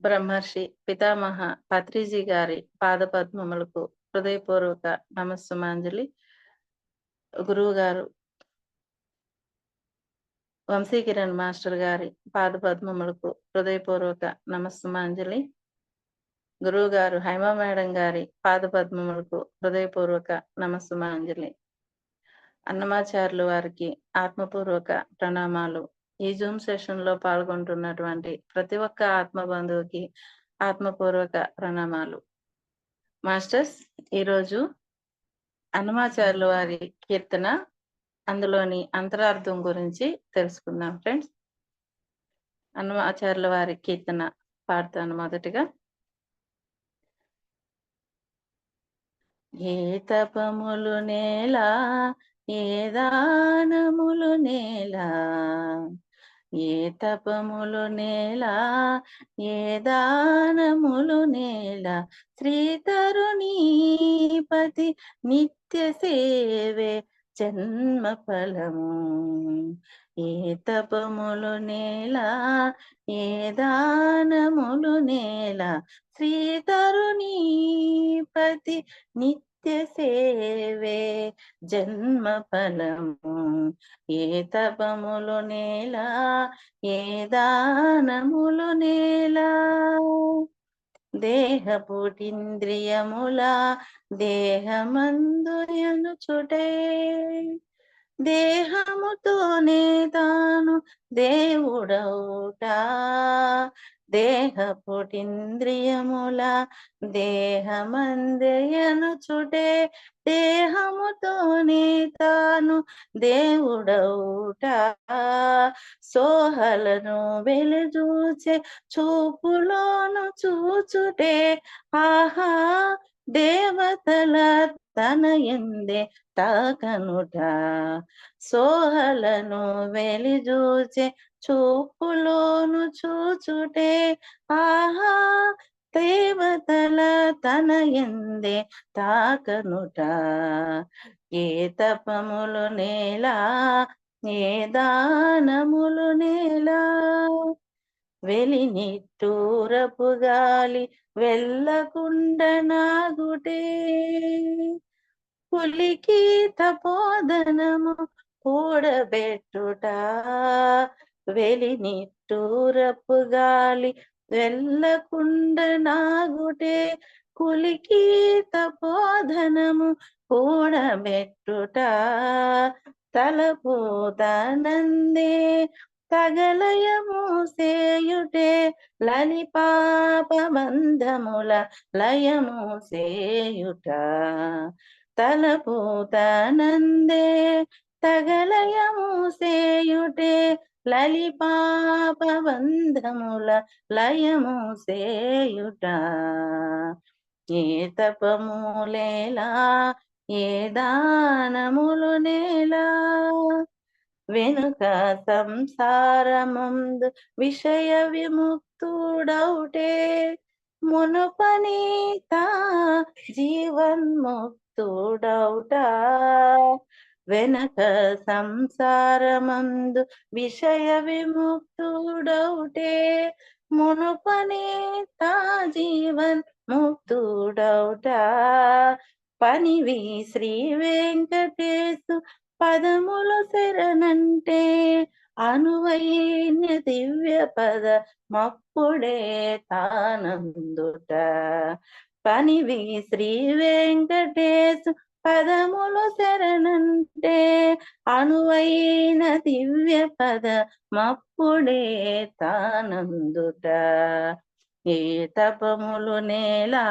బ్రహ్మర్షి పితామహ పత్రిజీ గారి పాదపద్మములకు హృదయపూర్వక నమస్సుమాంజలి. గురువు గారు వంశీకిరణ్ మాస్టర్ గారి పాదపద్మములకు హృదయపూర్వక నమస్సుమాంజలి. గురువు గారు హైమా మేడం గారి పాదపద్మములకు హృదయపూర్వక నమస్సుమాంజలి. అన్నమాచార్యులు వారికి ఆత్మపూర్వక ప్రణామాలు. ఈ జూమ్ సెషన్ లో పాల్గొంటున్నటువంటి ప్రతి ఒక్క ఆత్మ బంధువుకి ఆత్మపూర్వక ప్రణామాలు. మాస్టర్స్, ఈరోజు అన్నమాచార్యుల వారి కీర్తన, అందులోని అంతరార్థం గురించి తెలుసుకుందాం ఫ్రెండ్స్. అన్నమాచార్యుల వారి కీర్తన పాడతాను మొదటిగా. ఏ తపములు నేలా, ఏ దానములు నేలా, ఏ తపములు నేలా, ఏ దానములు నేలా, శ్రీతరుణీపతి నిత్య సేవే జన్మ ఫలము. ఏ తపములు నేలా, ఏ దానములు నేలా, శ్రీతరుణీపతి నిత్య సేవే జన్మ ఫలము. ఏ తపములు నేలా, ఏ దానములు నేలా, దేహపుటింద్రియముల దేహమందుయనుచుటే, దేహముతోనే తాను దేవుడౌట. దేహపుటింద్రియముల దేహమందయనుచుటే, దేహముతోనే తాను దేవుడౌట. సోహలను వెలుచూచే చూపులోను చూచుటే, ఆహా దేవతల తన ఎందే తాకనుట. సోహలను వెలిజూచే చూపులోను చూచుటే, ఆహా దేవతల తన ఎందే తాకనుట. ఏ తపములు నేలా, ఏ దానములు నేలా, వెలినిట్టూరపు గాలి వెళ్ళకుండనాగుటే, పులికి తపోదనము కూడబెట్టుట. వెలినిట్టూరపు గాలి వెళ్ళకుండనాగుటే, కులికి తపోధనము కూడబెట్టుట. తలపోతనందే తగలయము సేయుటే, లలిపాపబంధముల లయము సేయుట. తలపోతనందే తగలయము సేయుటే, లలిపాపబంధముల లయము సేయుట. ఏ తపములేలా, ఏ దానములు నేలా, వెనుక సంసారమందు విషయ విముక్తుడౌటే, మునుపనీత జీవన్ముక్తుడౌట. వెనక సంసారమందు విషయ విముక్తుడౌటే, మునుపనీత జీవన్ ముక్తుడౌట. పనివి శ్రీ వెంకటేశు పదములు శరణంటే, అనువైన దివ్య పద మప్పుడే తానందుట. పనివి శ్రీ వెంకటేశు పదములు శరణంటే, అనువైన దివ్య పద మప్పుడే తానందుట. ఏ తపములు నేలా,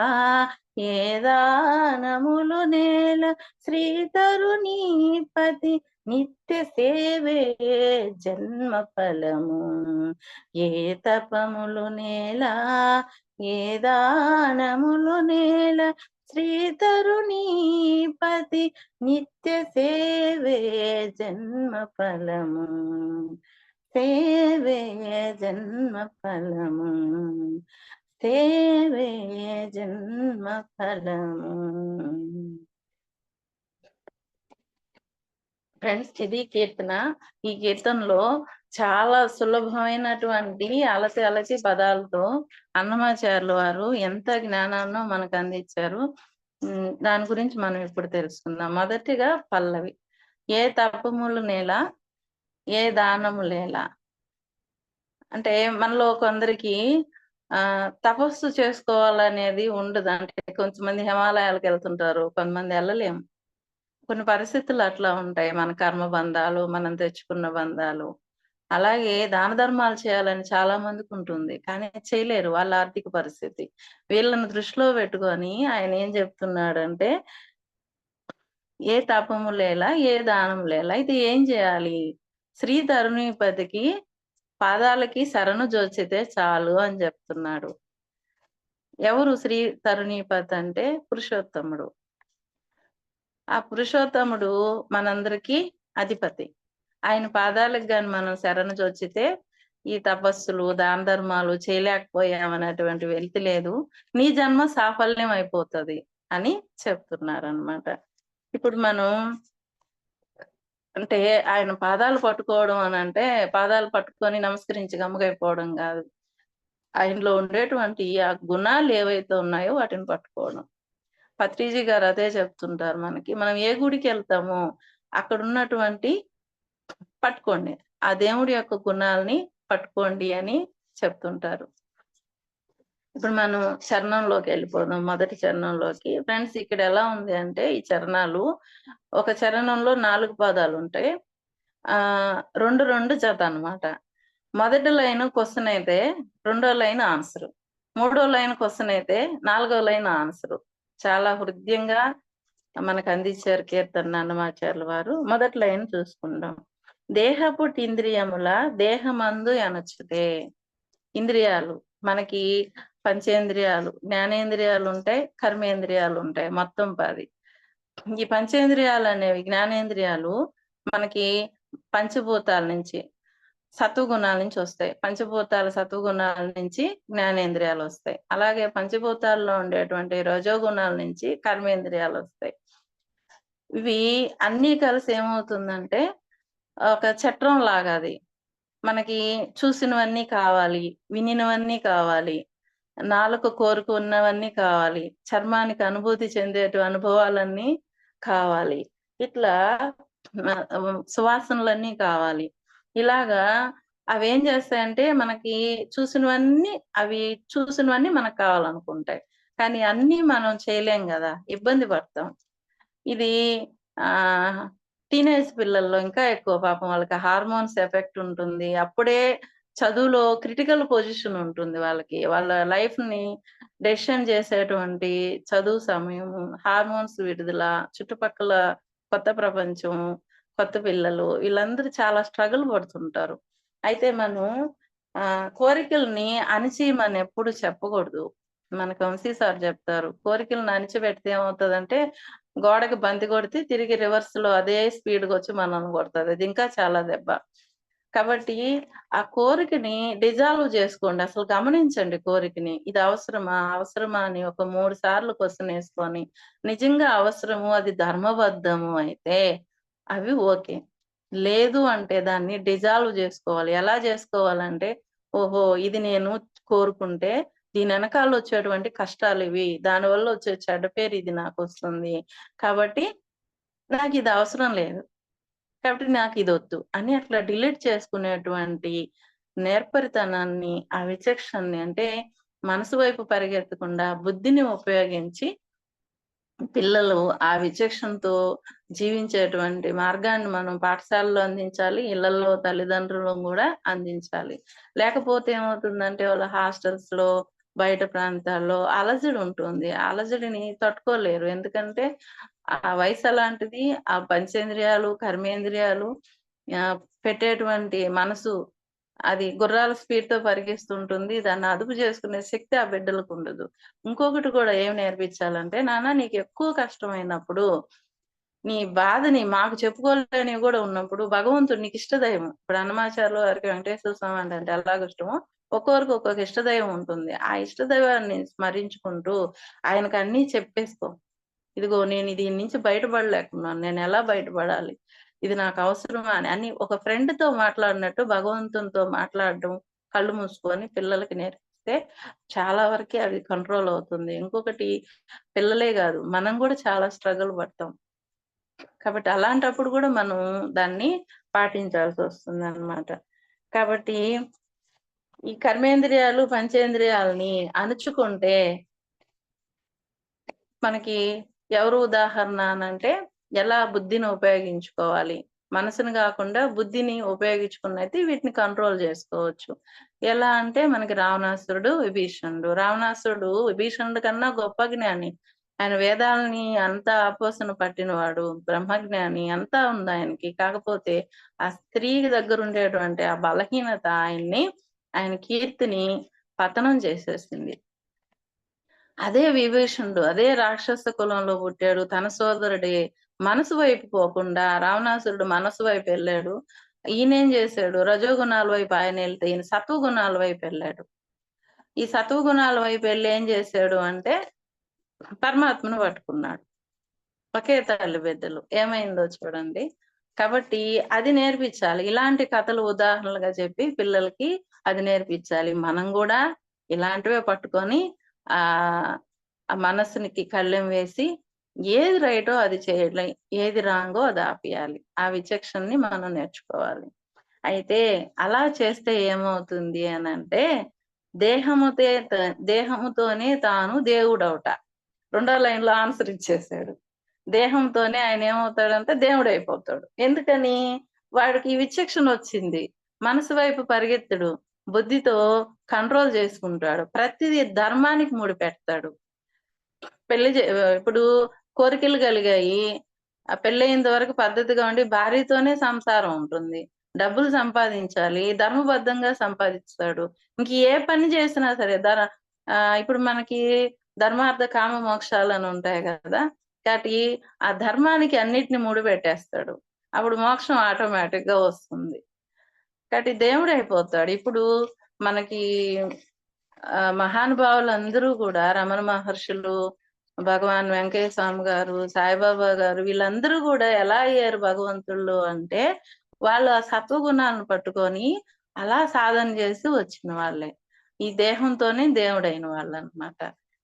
ఏ దానములు నేల, శ్రీతరుణీపతి నిత్య సేవే జన్మ ఫలము. ఏ తపములు నేలా, ఏ దానములు నేల, శ్రీతరుణీపతి నిత్య సేవే జన్మ ఫలము. సేవే జన్మ ఫలము, సేవే జన్మ ఫలము. ఫ్రెండ్స్, ఇది కీర్తన. ఈ కీర్తనలో చాలా సులభమైనటువంటి అలసి అలసి పదాలతో అన్నమాచార్యుల వారు ఎంత జ్ఞానాన్నో మనకు అందించారు. దాని గురించి మనం ఇప్పుడు తెలుసుకుందాం. మొదటిగా పల్లవి. ఏ తపములు నేల, ఏ దానము లేల. అంటే మనలో కొందరికి తపస్సు చేసుకోవాలనేది ఉండదు. అంటే కొంతమంది హిమాలయాలకు వెళ్తుంటారు, కొంతమంది వెళ్ళలేము. కొన్ని పరిస్థితులు అట్లా ఉంటాయి. మన కర్మ బంధాలు, మనం తెచ్చుకున్న బంధాలు. అలాగే దాన ధర్మాలు చేయాలని చాలా మందికి ఉంటుంది, కానీ చేయలేరు వాళ్ళ ఆర్థిక పరిస్థితి. వీళ్ళని దృష్టిలో పెట్టుకొని ఆయన ఏం చెప్తున్నాడంటే, ఏ తపము లేలా, ఏ దానం లేలా. అయితే ఏం చేయాలి? శ్రీ తరుణీపతికి పాదాలకి శరణు జోచితే చాలు అని చెప్తున్నాడు. ఎవరు శ్రీ తరుణీపతి అంటే? పురుషోత్తముడు. ఆ పురుషోత్తముడు మనందరికీ అధిపతి. ఆయన పాదాలకు గాని మనం శరణు జొచ్చితే ఈ తపస్సులు, దాన ధర్మాలు చేయలేకపోయామనేటువంటి వెలితి లేదు. నీ జన్మ సాఫల్యం అయిపోతది అని చెప్తున్నారనమాట. ఇప్పుడు మనం అంటే ఆయన పాదాలు పట్టుకోవడం అనంటే పాదాలు పట్టుకొని నమస్కరించి గమ్ముగైపోవడం గాదు. ఆయనలో ఉండేటువంటి ఆ గుణాలు ఏవైతే ఉన్నాయో వాటిని పట్టుకోవడం. పత్రిజీ గారు అదే చెప్తుంటారు మనకి. మనం ఏ గుడికెళ్తామో అక్కడున్నటువంటి పట్టుకోండి. ఆ దేవుడి యొక్క గుణాల్ని పట్టుకోండి అని చెప్తుంటారు. ఇప్పుడు మనం చరణంలోకి వెళ్ళిపోదాం. మొదటి చరణంలోకి. ఫ్రెండ్స్, ఇక్కడ ఎలా ఉంది అంటే ఈ చరణాలు, ఒక చరణంలో 4 పదాలు ఉంటాయి. 2, 2 జత అన్నమాట. మొదటి లైన్ క్వశ్చన్ అయితే, రెండో లైన్ ఆన్సర్. మూడో లైన్ క్వశ్చన్ అయితే, నాలుగో లైన్ ఆన్సర్. చాలా హృద్యంగా మనకు అందించారు కీర్తన అన్నమాచార్యుల వారు. మొదటి లైన్ చూసుకుందాం. దేహపుటి ఇంద్రియముల దేహమందు ఎనచుతే. ఇంద్రియాలు మనకి పంచేంద్రియాలు, జ్ఞానేంద్రియాలు ఉంటాయి, కర్మేంద్రియాలు ఉంటాయి, మొత్తం 10. ఈ పంచేంద్రియాలు అనేవి, జ్ఞానేంద్రియాలు మనకి పంచభూతాల నుంచి, సత్వగుణాల నుంచి వస్తాయి. పంచభూతాల సత్వగుణాల నుంచి జ్ఞానేంద్రియాలు వస్తాయి. అలాగే పంచభూతాల్లో ఉండేటువంటి రజోగుణాల నుంచి కర్మేంద్రియాలు వస్తాయి. ఇవి అన్నీ కలిసి ఏమవుతుందంటే ఒక చట్రం లాగా అది. మనకి చూసినవన్నీ కావాలి, వినినవన్నీ కావాలి, నాలుక కోరుకున్నవన్నీ కావాలి, చర్మానికి అనుభూతి చెందేటు అనుభవాలన్నీ కావాలి. ఇట్లా సువాసనలన్నీ కావాలి. ఇలాగా అవేం చేస్తాయంటే మనకి చూసినవన్నీ మనకు కావాలనుకుంటాయి. కానీ అన్నీ మనం చేయలేం గదా! ఇబ్బంది పడతాం. ఇది టీనేజ్ పిల్లల్లో ఇంకా ఎక్కువ. పాపం వాళ్ళకి హార్మోన్స్ ఎఫెక్ట్ ఉంటుంది. అప్పుడే చదువులో క్రిటికల్ పొజిషన్ ఉంటుంది వాళ్ళకి. వాళ్ళ లైఫ్‌ని డెసిషన్ చేసేటువంటి చదువు సమయం, హార్మోన్స్ విడుదల, చుట్టుపక్కల కొత్త ప్రపంచం, కొత్త పిల్లలు, వీళ్ళందరూ చాలా స్ట్రగుల్ పడుతుంటారు. అయితే మనం కోరికల్ని అణిచేయమని ఎప్పుడు చెప్పకూడదు. మనకు వంశీ సార్ చెప్తారు. కోరికలను అణిచిపెడితే ఏమవుతదంటే గోడకి బంతి కొడితే తిరిగి రివర్స్ లో అదే స్పీడ్‌గా వచ్చి మనల్ని కొడతది. అది ఇంకా చాలా దెబ్బ. కాబట్టి ఆ కోరికని డిజాల్వ్ చేసుకోండి. అసలు గమనించండి కోరికని. ఇది అవసరమా? అవసరమా? అని ఒక 3 సార్లు క్వెషన్ ఏసుకొని, నిజంగా అవసరము, అది ధర్మబద్ధము అయితే అవి ఓకే. లేదు అంటే దాన్ని డిజాల్వ్ చేసుకోవాలి. ఎలా చేసుకోవాలంటే, ఓహో! ఇది నేను కోరుకుంటే దీని వెనకాల వచ్చేటువంటి కష్టాలివి. దానివల్ల వచ్చే చెడ్డ పేరు ఇది నాకొస్తుంది. కాబట్టి నాకిది అవసరం లేదు. కాబట్టి నాకిదొద్దు అని అట్లా డిలీట్ చేసుకునేటువంటి నేర్పరితనాన్ని, ఆ విచక్షణని, అంటే మనసు వైపు పరిగెత్తకుండా బుద్ధిని ఉపయోగించి పిల్లలు ఆ విచక్షణతో జీవించేటువంటి మార్గాన్ని మనం పాఠశాలలో అందించాలి. ఇళ్లల్లో తల్లిదండ్రులు గూడా అందించాలి. లేకపోతే ఏమవుతుందంటే వాళ్ళ హాస్టల్స్‌లో, బయట ప్రాంతాల్లో అలజడి ఉంటుంది. ఆ అలజడిని తట్టుకోలేరు. ఎందుకంటే ఆ వయసు అలాంటిది. ఆ పంచేంద్రియాలు, కర్మేంద్రియాలు పెట్టేటువంటి మనసు అది గుర్రాల స్పీడ్‌తో పరిగెస్తుంటుంది. దాన్ని అదుపు చేసుకునే శక్తి ఆ బిడ్డలకుండదు. ఇంకొకటి కూడా ఏం నేర్పించాలంటే, నాన్న నీకెక్కువ కష్టమైనప్పుడు, నీ బాధని మాకు చెప్పుకోలేనివి గూడా ఉన్నప్పుడు భగవంతుడు నీకు ఇష్టదైవం. ఇప్పుడు అన్నమాచార్యుల వారికి వెంకటేశ్వర స్వామి అంటే ఎలాగిష్టమో, ఒక్కొక్కరికి ఒక్కొక్క ఇష్టదైవం ఉంటుంది. ఆ ఇష్టదైవాన్ని స్మరించుకుంటూ ఆయనకన్నీ చెప్పేసుకో. ఇదిగో నేను దీని నుంచి బయటపడలేకున్నాను. నేనెలా బయటపడాలి? ఇది నాకు అవసరమా అని ఒక ఫ్రెండ్‌తో మాట్లాడినట్టు భగవంతునితో మాట్లాడడం, కళ్ళు మూసుకొని పిల్లలకి నేర్పిస్తే చాలా వరకే అది కంట్రోల్ అవుతుంది. ఇంకొకటి పిల్లలే గాదు, మనం గూడా చాలా స్ట్రగుల్ పడతాం. కాబట్టి అలాంటప్పుడు గూడా మనం దాన్ని పాటించాల్సొస్తుందనమాట. కాబట్టి ఈ కర్మేంద్రియాలు, పంచేంద్రియాలని అణుచుకుంటే మనకి ఎవరు ఉదాహరణ అనంటే, ఎలా బుద్ధిని ఉపయోగించుకోవాలి. మనసుని గాకుండా బుద్ధిని ఉపయోగించుకున్నయితే వీటిని కంట్రోల్ జేసుకోవచ్చు. ఎలా అంటే మనకి రావణాసురుడు, విభీషణుడు. రావణాసురుడు విభీషణుడి కన్నా గొప్ప జ్ఞాని. ఆయన వేదాలని అంతా ఆపోసన పట్టినవాడు. బ్రహ్మజ్ఞాని అంతా ఉందాయనకి. కాకపోతే ఆ స్త్రీ దగ్గరుండేటువంటి ఆ బలహీనత ఆయన కీర్తిని పతనం చేసేసింది. అదే విభీషణుడు అదే రాక్షస కులంలో పుట్టాడు. తన సోదరుడే మనసు వైపు పోకుండా రావణాసురుడు మనసు వైపు వెళ్ళాడు. ఈయనేం చేశాడు? రజోగుణాల వైపు ఆయనెళ్తే ఈయన సత్వగుణాల వైపు వెళ్ళాడు. ఈ సత్వగుణాల వైపు వెళ్లి ఏం చేశాడు అంటే పరమాత్మను పట్టుకున్నాడు. ఒకే తల్లి బిడ్డలు. ఏమైందో చూడండి. కాబట్టి అది నేర్పించాలి. ఇలాంటి కథలు ఉదాహరణలుగా చెప్పి పిల్లలకి అది నేర్పించాలి. మనం గూడా ఇలాంటివే పట్టుకొని ఆహ్, ఆ మనసునికి కళ్ళెం వేసి ఏది రైటో అది చేయాలి. ఏది రాంగో అది ఆపేయాలి. ఆ విచక్షణని మనం నేర్చుకోవాలి. అయితే అలా చేస్తే ఏమవుతుంది అనంటే దేహముతే త దేహముతోనే తాను దేవుడవుట. రెండో లైన్‌లో ఆన్సర్ ఇచ్చేసాడు. దేహంతోనే ఆయనేమవుతాడంటే దేవుడైపోతాడు. ఎందుకని? వాడికి ఈ విచక్షణొచ్చింది. మనసు వైపు పరిగెత్తడు. బుద్ధితో కంట్రోల్ చేసుకుంటాడు. ప్రతిదీ ధర్మానికి ముడిపెడతాడు. ఇప్పుడు కోరికలు కలిగాయి. ఆ పెళ్లయ్యేంత వరకు పద్ధతిగా ఉండి భార్యతోనే సంసారం ఉంటుంది. డబ్బులు సంపాదించాలి. ధర్మబద్ధంగా సంపాదిస్తాడు. ఇంక ఏ పని చేసినా సరే ఇప్పుడు మనకి ధర్మార్థ కామ మోక్షాలని ఉంటాయి గదా! కాబట్టి ఆ ధర్మానికి అన్నిటిని ముడిపెట్టేస్తాడు. అప్పుడు మోక్షం ఆటోమేటిక్‌గా వస్తుంది. కాబట్టి దేవుడైపోతాడు. ఇప్పుడు మనకి మహానుభావులందరూ గూడా రమణ మహర్షులు, భగవాన్ వెంకయ్య స్వామి గారు, సాయిబాబా గారు వీళ్ళందరూ గూడా ఎలా అయ్యారు భగవంతుళ్ళు అంటే, వాళ్ళు ఆ సత్వగుణాలను పట్టుకొని అలా సాధన చేసి వచ్చిన వాళ్ళే. ఈ దేహంతోనే దేవుడైన వాళ్ళనమాట.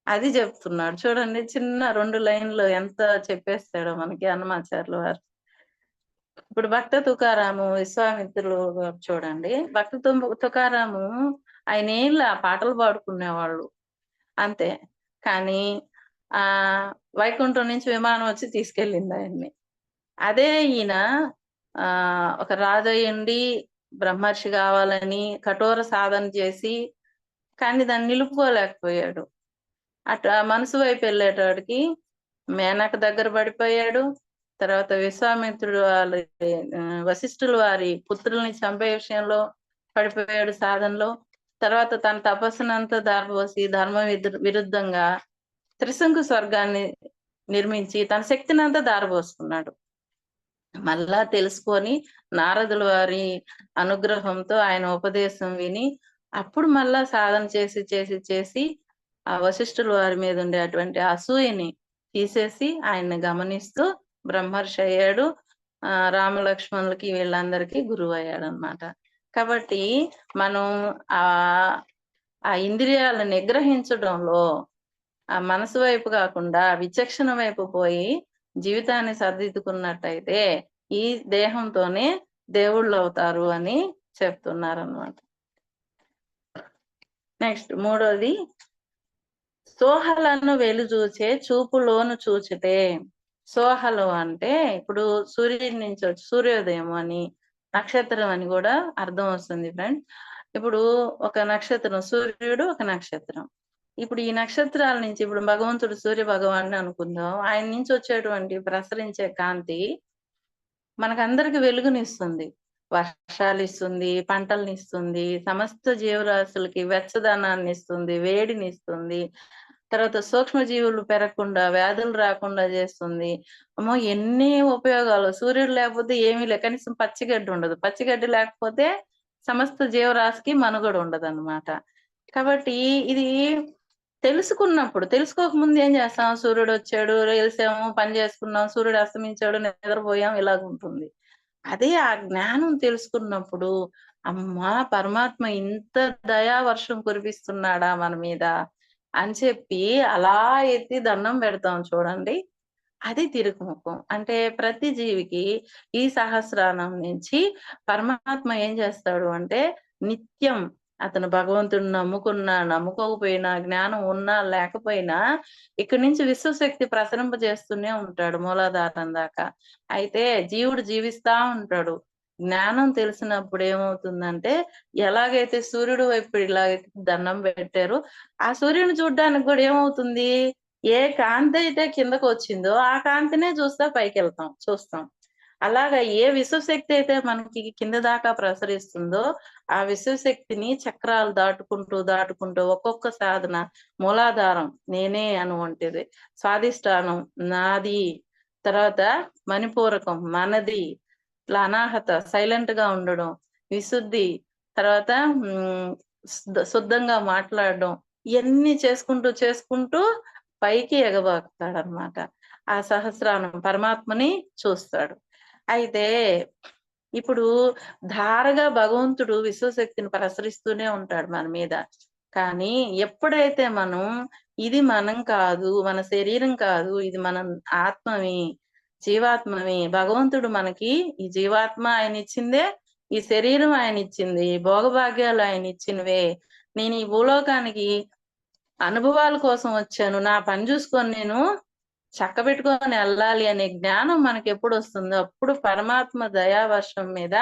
అది జెప్తున్నాడు. చూడండి చిన్న 2 లైన్‌లో ఎంత చెప్పేస్తాడో మనకి అన్నమాచార్యుల వారు. ఇప్పుడు భక్త తుకారాము, విశ్వామిత్రులు గారు చూడండి. భక్త తుకారాము ఆయనేంలా పాటలు పాడుకునేవాళ్ళు. అంతే. కానీ వైకుంఠం నుంచి విమానం వచ్చి తీసుకెళ్ళిందాయన్ని. అదే ఈయన ఒక రాజయ్యుండి బ్రహ్మర్షి గావాలని కఠోర సాధన చేసి, కానీ దాన్ని నిలుపుకోలేకపోయాడు. అటు మనసు వైపు వెళ్ళేటోడికి మేనక దగ్గర పడిపోయాడు. తర్వాత విశ్వామిత్రుడు వశిష్ఠుల వారి పుత్రుల్ని చంపే విషయంలో పడిపోయాడు సాధనలో. తర్వాత తన తపస్సునంతా ధారపోసి విరుద్ధంగా త్రిశంకు స్వర్గాన్ని నిర్మించి తన శక్తినంతా ధారపోసుకున్నాడు. మళ్ళా తెలుసుకొని నారదుల వారి అనుగ్రహంతో ఆయన ఉపదేశం విని అప్పుడు మళ్ళా సాధన చేసి ఆ వశిష్ఠుల వారి మీద ఉండేటువంటి అసూయని తీసేసి ఆయన్ని గమనిస్తూ బ్రహ్మర్షి అయ్యాడు. రామలక్ష్మణులకి వీళ్ళందరికీ గురువయ్యాడనమాట. కాబట్టి మనం ఆహ్, ఆ ఇంద్రియాలను నిగ్రహించడంలో ఆ మనసు వైపు కాకుండా విచక్షణ వైపు పోయి జీవితాన్ని సరిదిద్దుకున్నట్టయితే ఈ దేహంతోనే దేవుళ్ళవుతారు అని చెప్తున్నారనమాట. నెక్స్ట్ మూడోది సోహలను వెలుజూచే చూపులోను చూచితే. సోహలు అంటే ఇప్పుడు సూర్యుడి నుంచి సూర్యోదయం అని, నక్షత్రం అని గూడా అర్థం వస్తుంది ఫ్రెండ్స్. ఇప్పుడు ఒక నక్షత్రం సూర్యుడు ఒక నక్షత్రం. ఇప్పుడు ఈ నక్షత్రాల నుంచి ఇప్పుడు భగవంతుడు సూర్య భగవానుడు అనుకుందాం. ఆయన నుంచి వచ్చేటువంటి ప్రసరించే కాంతి మనకందరికి వెలుగునిస్తుంది. వర్షాలిస్తుంది, పంటలనిస్తుంది, సమస్త జీవరాశులకి వెచ్చదనాన్నిస్తుంది, వేడినిస్తుంది. తర్వాత సూక్ష్మజీవులు పెరగకుండా, వ్యాధులు రాకుండా జేస్తుంది. అమ్మో! ఎన్ని ఉపయోగాలు. సూర్యుడు లేకపోతే ఏమీ కనీసం పచ్చిగడ్డి ఉండదు. పచ్చిగడ్డి లేకపోతే సమస్త జీవరాశికి మనుగడ ఉండదనమాట. కాబట్టి ఇది తెలుసుకోక ముందు ఏం చేస్తాం? సూర్యుడొచ్చాడు, లేసాము, పని చేసుకున్నాం, సూర్యుడు అస్తమించాడు, నిద్రపోయాం ఇలాగుంటుంది. అదే ఆ జ్ఞానం తెలుసుకున్నప్పుడు, అమ్మా! పరమాత్మ ఇంత దయా వర్షం కురిపిస్తున్నాడా మన మీద అని చెప్పి అలా ఎత్తి దండం పెడతాం చూడండి. అది తిరుగుముఖం. అంటే ప్రతి జీవికి ఈ సహస్రానం నుంచి పరమాత్మ ఏం చేస్తాడు అంటే, నిత్యం అతను భగవంతుడిని నమ్ముకున్నా, నమ్ముకోకపోయినా, జ్ఞానం ఉన్నా, లేకపోయినా ఇక్కడి నుంచి విశ్వశక్తి ప్రసరింపజేస్తూనే ఉంటాడు మూలాధారం దాకా. అయితే జీవుడు జీవిస్తా ఉంటాడు. జ్ఞానం తెలిసినప్పుడు ఏమవుతుందంటే, ఎలాగైతే సూర్యుడు వైపు ఇలాగైతే దండం పెట్టారో, ఆ సూర్యుడిని చూడ్డానికి గూడా ఏమవుతుంది? ఏ కాంతయితే కిందకొచ్చిందో, ఆ కాంతినే చూస్తా చూస్తాం. అలాగా ఏ విశ్వశక్తి అయితే మనకి కింద దాకా ప్రసరిస్తుందో, ఆ విశ్వశక్తిని చక్రాలు దాటుకుంటూ, దాటుకుంటూ ఒక్కొక్క సాధన మూలాధారం నేనే అనువంటిది. స్వాధిష్టానం నాది. తర్వాత మణిపూరకం మనది. ఇట్లా అనాహత సైలెంట్‌గా ఉండడం. విశుద్ధి. తర్వాత శుద్ధంగా మాట్లాడడం. ఇయన్నీ చేసుకుంటూ, చేసుకుంటూ పైకి ఎగబాకుతాడనమాట. ఆ సహస్రానం పరమాత్మని చూస్తాడు. అయితే ఇప్పుడు ధారగా భగవంతుడు విశ్వశక్తిని ప్రసరిస్తూనే ఉంటాడు మన మీద. కానీ ఎప్పుడైతే మనం ఇది మనం కాదు, మన శరీరం కాదు, ఇది మనం ఆత్మని, జీవాత్మని, భగవంతుడు మనకి ఈ జీవాత్మ ఆయనిచ్చిందే, ఈ శరీరం ఆయనిచ్చింది, భోగభాగ్యాలు ఆయనిచ్చినవే. నేను ఈ భూలోకానికి అనుభవాల కోసం వచ్చాను. నా పని జూసుకొని నేను చక్కబెట్టుకొని ఎళ్ళాలి అనే జ్ఞానం మనకెప్పుడొస్తుందో, అప్పుడు పరమాత్మ దయావర్షం మీద